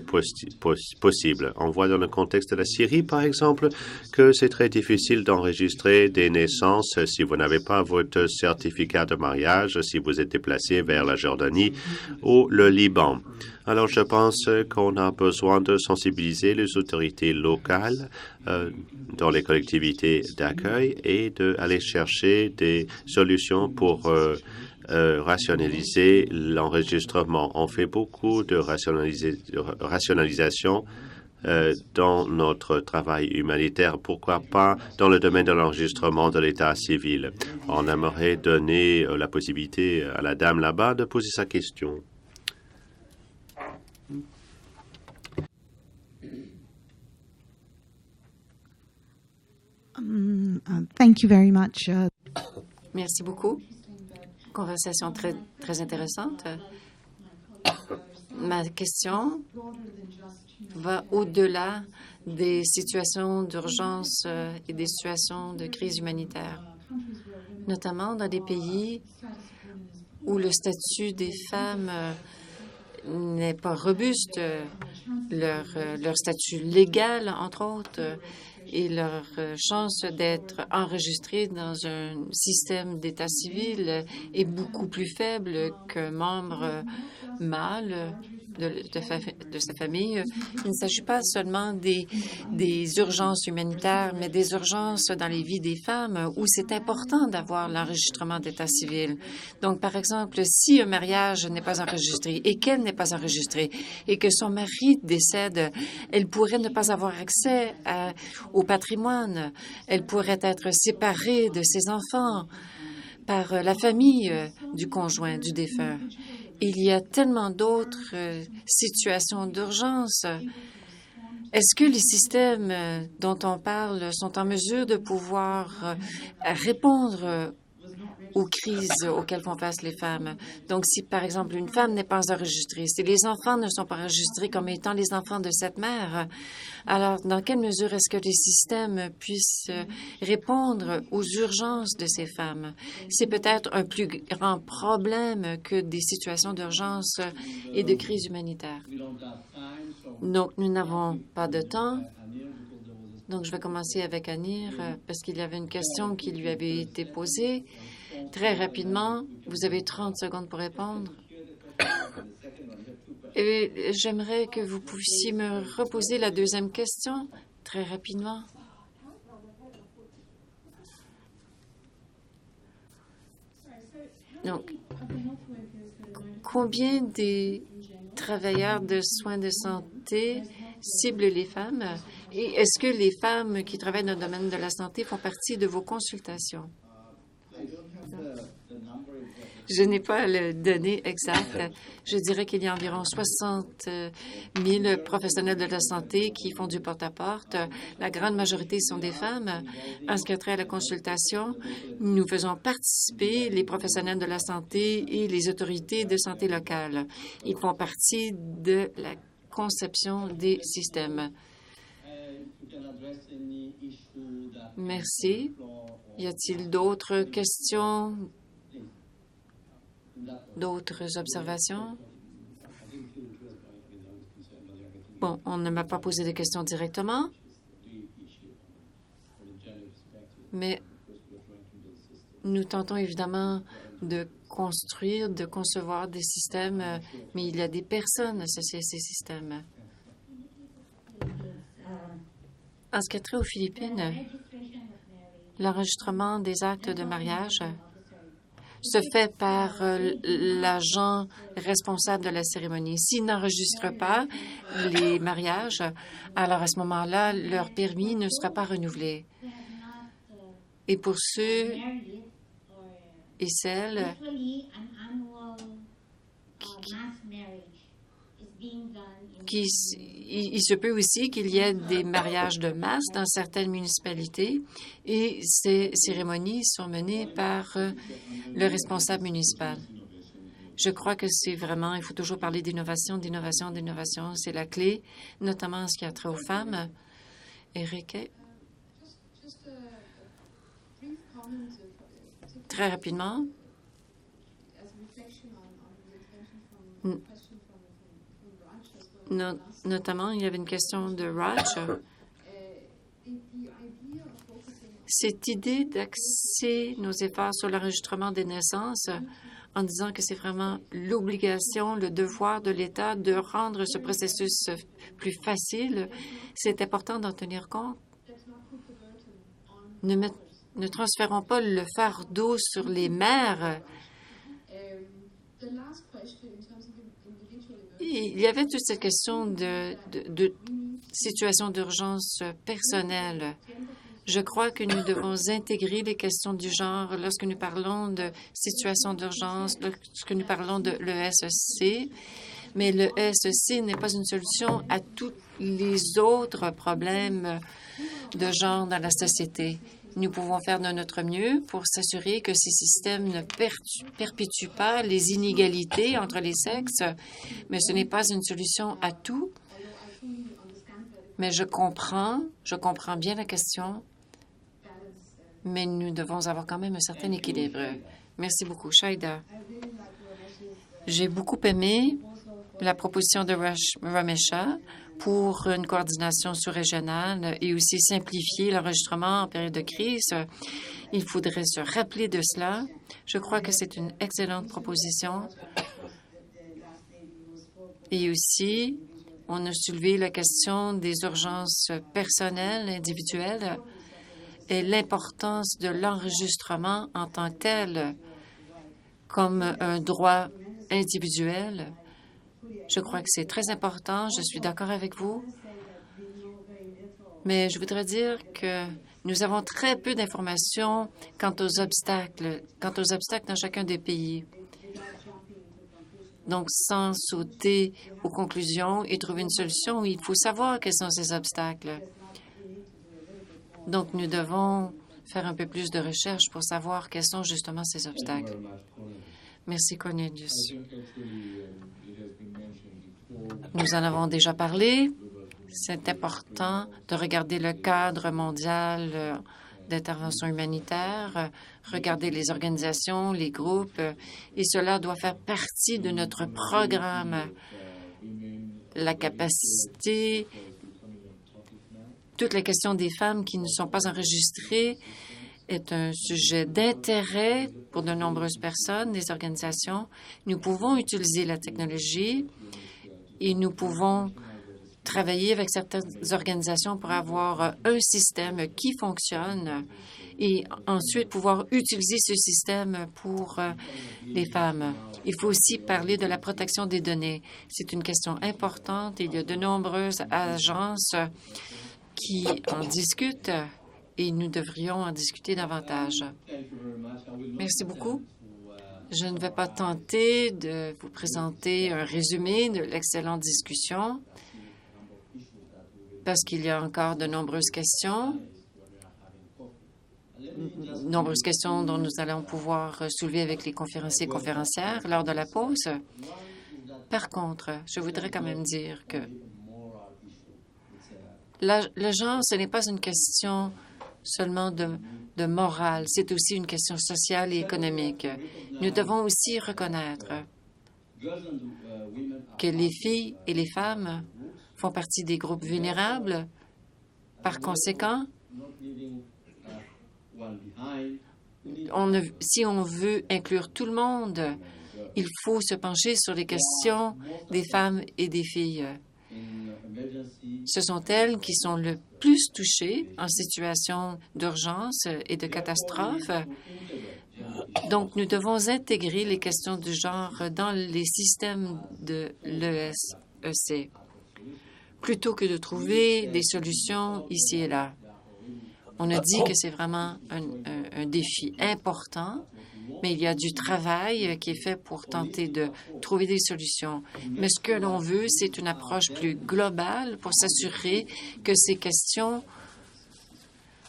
Speaker 2: possibles. On voit dans le contexte de la Syrie, par exemple, que c'est très difficile d'enregistrer des naissances si vous n'avez pas votre certificat de mariage, si vous êtes déplacé vers la Jordanie ou le Liban. Alors, je pense qu'on a besoin de sensibiliser les autorités locales dans les collectivités d'accueil et d'aller chercher des solutions pour rationaliser l'enregistrement. On fait beaucoup de rationalisation dans notre travail humanitaire. Pourquoi pas dans le domaine de l'enregistrement de l'état civil? On aimerait donner la possibilité à la dame là-bas de poser sa question.
Speaker 4: Thank you very much.
Speaker 1: Merci beaucoup. Conversation très, très intéressante. Ma question va au-delà des situations d'urgence et des situations de crise humanitaire, notamment dans des pays où le statut des femmes n'est pas robuste, leur statut légal, entre autres, et leur chance d'être enregistrés dans un système d'état civil est beaucoup plus faible qu'un membre mâle de sa famille. Il ne s'agit pas seulement des urgences humanitaires, mais des urgences dans les vies des femmes où c'est important d'avoir l'enregistrement d'état civil. Donc, par exemple, si un mariage n'est pas enregistré et qu'elle n'est pas enregistrée et que son mari décède, elle pourrait ne pas avoir accès au patrimoine. Elle pourrait être séparée de ses enfants par la famille du conjoint du défunt. Il y a tellement d'autres situations d'urgence. Est-ce que les systèmes dont on parle sont en mesure de pouvoir répondre aux crises auxquelles font face les femmes? Donc, si, par exemple, une femme n'est pas enregistrée, si les enfants ne sont pas enregistrés comme étant les enfants de cette mère, alors dans quelle mesure est-ce que les systèmes puissent répondre aux urgences de ces femmes? C'est peut-être un plus grand problème que des situations d'urgence et de crise humanitaire. Donc, nous n'avons pas de temps. Donc, je vais commencer avec Anir parce qu'il y avait une question qui lui avait été posée. Très rapidement, vous avez 30 secondes pour répondre. Et j'aimerais que vous puissiez me reposer la deuxième question très rapidement. Donc, combien des travailleurs de soins de santé ciblent les femmes? Et est-ce que les femmes qui travaillent dans le domaine de la santé font partie de vos consultations? Je n'ai pas le donné exact. Je dirais qu'il y a environ 60 000 professionnels de la santé qui font du porte-à-porte. La grande majorité sont des femmes. En ce qui a trait à la consultation, nous faisons participer les professionnels de la santé et les autorités de santé locales. Ils font partie de la conception des systèmes. Merci. Y a-t-il d'autres questions? D'autres observations? Bon, on ne m'a pas posé de questions directement, mais nous tentons évidemment de construire, de concevoir des systèmes, mais il y a des personnes associées à ces systèmes. En ce qui a trait aux Philippines, l'enregistrement des actes de mariage se fait par l'agent responsable de la cérémonie. S'ils n'enregistrent pas les mariages, alors à ce moment-là, leur permis ne sera pas renouvelé. Et pour ceux et celles il se peut aussi qu'il y ait des mariages de masse dans certaines municipalités et ces cérémonies sont menées par le responsable municipal. Je crois que c'est vraiment, il faut toujours parler d'innovation, d'innovation, d'innovation. C'est la clé, notamment en ce qui a trait aux femmes. Eric? Très rapidement. Notamment, il y avait une question de Raj. Cette idée d'axer nos efforts sur l'enregistrement des naissances en disant que c'est vraiment l'obligation, le devoir de l'État de rendre ce processus plus facile, c'est important d'en tenir compte. Ne transférons pas le fardeau sur les mères. Il y avait toute cette question de situation d'urgence personnelle. Je crois que nous devons intégrer les questions du genre lorsque nous parlons de situation d'urgence, lorsque nous parlons de l'ESEC, mais le ESEC n'est pas une solution à tous les autres problèmes de genre dans la société. Nous pouvons faire de notre mieux pour s'assurer que ces systèmes ne perpétuent pas les inégalités entre les sexes, mais ce n'est pas une solution à tout. Mais je comprends bien la question, mais nous devons avoir quand même un certain équilibre. Merci beaucoup. Shaida. J'ai beaucoup aimé la proposition de Ramesha pour une coordination sous-régionale et aussi simplifier l'enregistrement en période de crise. Il faudrait se rappeler de cela. Je crois que c'est une excellente proposition. Et aussi, on a soulevé la question des urgences personnelles, individuelles, et l'importance de l'enregistrement en tant que tel comme un droit individuel. Je crois que c'est très important. Je suis d'accord avec vous. Mais je voudrais dire que nous avons très peu d'informations quant aux obstacles dans chacun des pays. Donc, sans sauter aux conclusions et trouver une solution, il faut savoir quels sont ces obstacles. Donc, nous devons faire un peu plus de recherche pour savoir quels sont justement ces obstacles. Merci, Cornelius. Nous en avons déjà parlé. C'est important de regarder le cadre mondial d'intervention humanitaire, regarder les organisations, les groupes, et cela doit faire partie de notre programme. La capacité, toute la question des femmes qui ne sont pas enregistrées est un sujet d'intérêt pour de nombreuses personnes, des organisations. Nous pouvons utiliser la technologie et nous pouvons travailler avec certaines organisations pour avoir un système qui fonctionne et ensuite pouvoir utiliser ce système pour les femmes. Il faut aussi parler de la protection des données. C'est une question importante. Il y a de nombreuses agences qui en discutent et nous devrions en discuter davantage. Merci beaucoup. Je ne vais pas tenter de vous présenter un résumé de l'excellente discussion parce qu'il y a encore de nombreuses questions dont nous allons pouvoir soulever avec les conférenciers et conférencières lors de la pause. Par contre, je voudrais quand même dire que le genre, ce n'est pas une question seulement de morale, c'est aussi une question sociale et économique. Nous devons aussi reconnaître que les filles et les femmes font partie des groupes vulnérables. Par conséquent, si on veut inclure tout le monde, il faut se pencher sur les questions des femmes et des filles. Ce sont elles qui sont le plus touchées en situation d'urgence et de catastrophe. Donc, nous devons intégrer les questions du genre dans les systèmes de l'ESEC plutôt que de trouver des solutions ici et là. On a dit que c'est vraiment un défi important mais il y a du travail qui est fait pour tenter de trouver des solutions. Mais ce que l'on veut, c'est une approche plus globale pour s'assurer que ces questions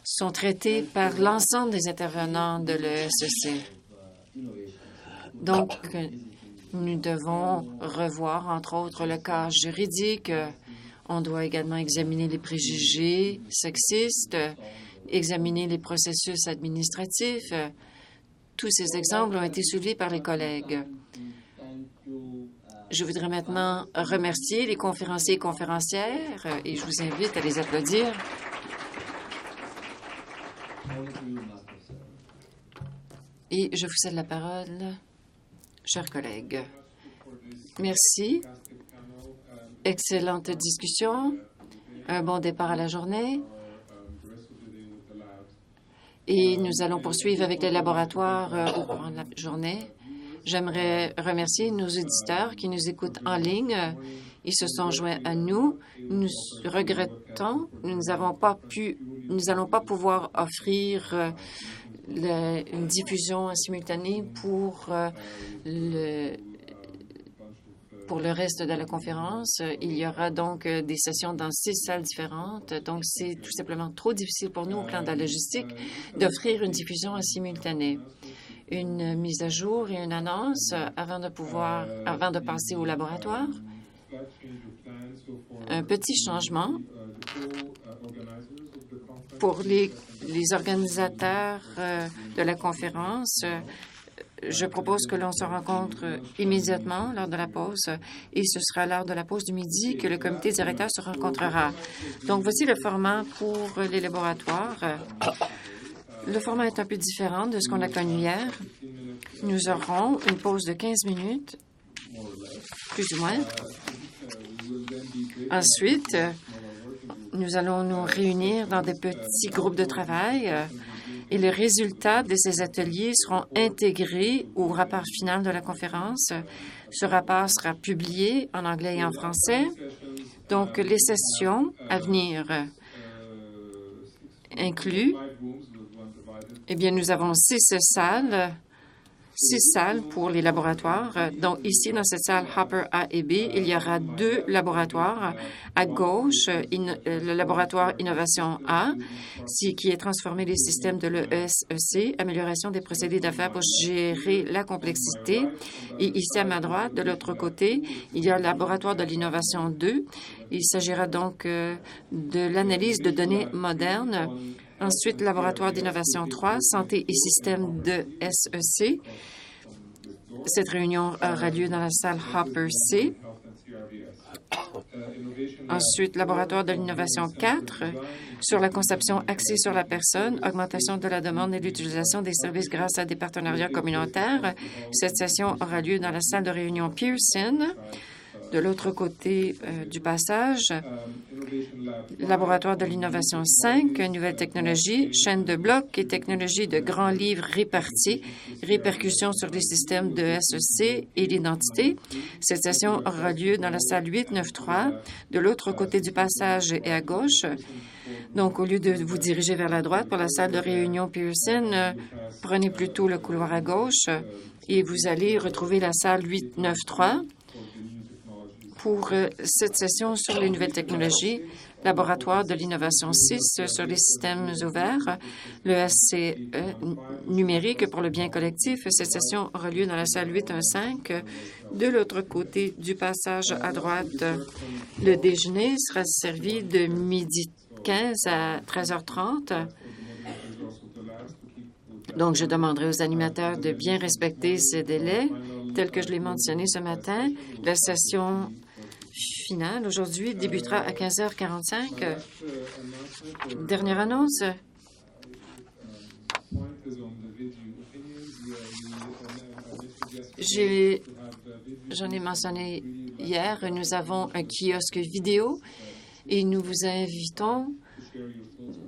Speaker 1: sont traitées par l'ensemble des intervenants de l'ESEC. Donc, nous devons revoir, entre autres, le cas juridique. On doit également examiner les préjugés sexistes, examiner les processus administratifs. Tous ces exemples ont été soulevés par les collègues. Je voudrais maintenant remercier les conférenciers et conférencières et je vous invite à les applaudir. Et je vous cède la parole, chers collègues. Merci. Excellente discussion. Un bon départ à la journée. Et nous allons poursuivre avec les laboratoires au courant de la journée. J'aimerais remercier nos auditeurs qui nous écoutent en ligne. Ils se sont joints à nous. Nous regrettons, nous n'allons pas pouvoir offrir une diffusion simultanée pour le reste de la conférence. Il y aura donc des sessions dans 6 salles différentes. Donc, c'est tout simplement trop difficile pour nous, au plan de la logistique, d'offrir une diffusion simultanée. Une mise à jour et une annonce avant de passer au laboratoire. Un petit changement pour les organisateurs de la conférence. Je propose que l'on se rencontre immédiatement lors de la pause et ce sera lors de la pause du midi que le comité directeur se rencontrera. Donc, voici le format pour les laboratoires. Le format est un peu différent de ce qu'on a connu hier. Nous aurons une pause de 15 minutes, plus ou moins. Ensuite, nous allons nous réunir dans des petits groupes de travail et les résultats de ces ateliers seront intégrés au rapport final de la conférence. Ce rapport sera publié en anglais et en français. Donc, les sessions à venir incluent, eh bien, nous avons 6 salles pour les laboratoires. Donc, ici, dans cette salle Hopper A et B, il y aura 2 laboratoires. À gauche, le laboratoire Innovation A, qui est transformer les systèmes de l'ESEC, amélioration des procédés d'affaires pour gérer la complexité. Et ici, à ma droite, de l'autre côté, il y a le laboratoire de l'Innovation 2. Il s'agira donc de l'analyse de données modernes. Ensuite, laboratoire d'innovation 3, santé et système de SEC. Cette réunion aura lieu dans la salle Hopper C. Ensuite, laboratoire de l'innovation 4, sur la conception axée sur la personne, augmentation de la demande et l'utilisation des services grâce à des partenariats communautaires. Cette session aura lieu dans la salle de réunion Pearson. De l'autre côté du passage, laboratoire de l'innovation 5, nouvelles technologies, chaîne de blocs et technologies de grands livres répartis, répercussions sur les systèmes de SEC et l'identité. Cette session aura lieu dans la salle 893, de l'autre côté du passage et à gauche. Donc, au lieu de vous diriger vers la droite pour la salle de réunion Pearson, prenez plutôt le couloir à gauche et vous allez retrouver la salle 893. Pour cette session sur les nouvelles technologies, laboratoire de l'innovation 6 sur les systèmes ouverts, le SCE numérique pour le bien collectif. Cette session aura lieu dans la salle 815. De l'autre côté du passage à droite, le déjeuner sera servi de 12h15 à 13h30. Donc, je demanderai aux animateurs de bien respecter ces délais, tels que je l'ai mentionné ce matin. La session finale aujourd'hui débutera à 15h45. Dernière annonce. J'en ai mentionné hier, nous avons un kiosque vidéo et nous vous invitons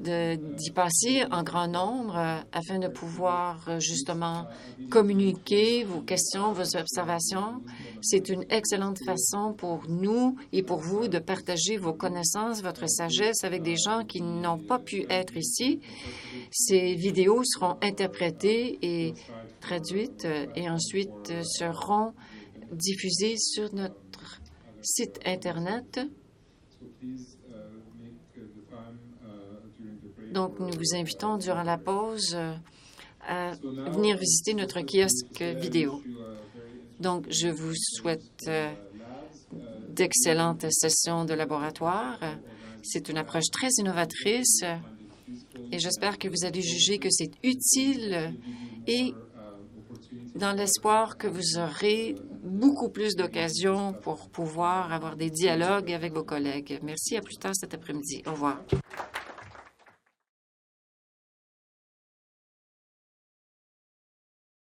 Speaker 1: d'y passer en grand nombre afin de pouvoir justement communiquer vos questions, vos observations. C'est une excellente façon pour nous et pour vous de partager vos connaissances, votre sagesse avec des gens qui n'ont pas pu être ici. Ces vidéos seront interprétées et traduites et ensuite seront diffusées sur notre site Internet. Donc, nous vous invitons durant la pause à venir visiter notre kiosque vidéo. Donc, je vous souhaite d'excellentes sessions de laboratoire. C'est une approche très innovatrice et j'espère que vous allez juger que c'est utile et dans l'espoir que vous aurez beaucoup plus d'occasions pour pouvoir avoir des dialogues avec vos collègues. Merci, à plus tard cet après-midi. Au revoir.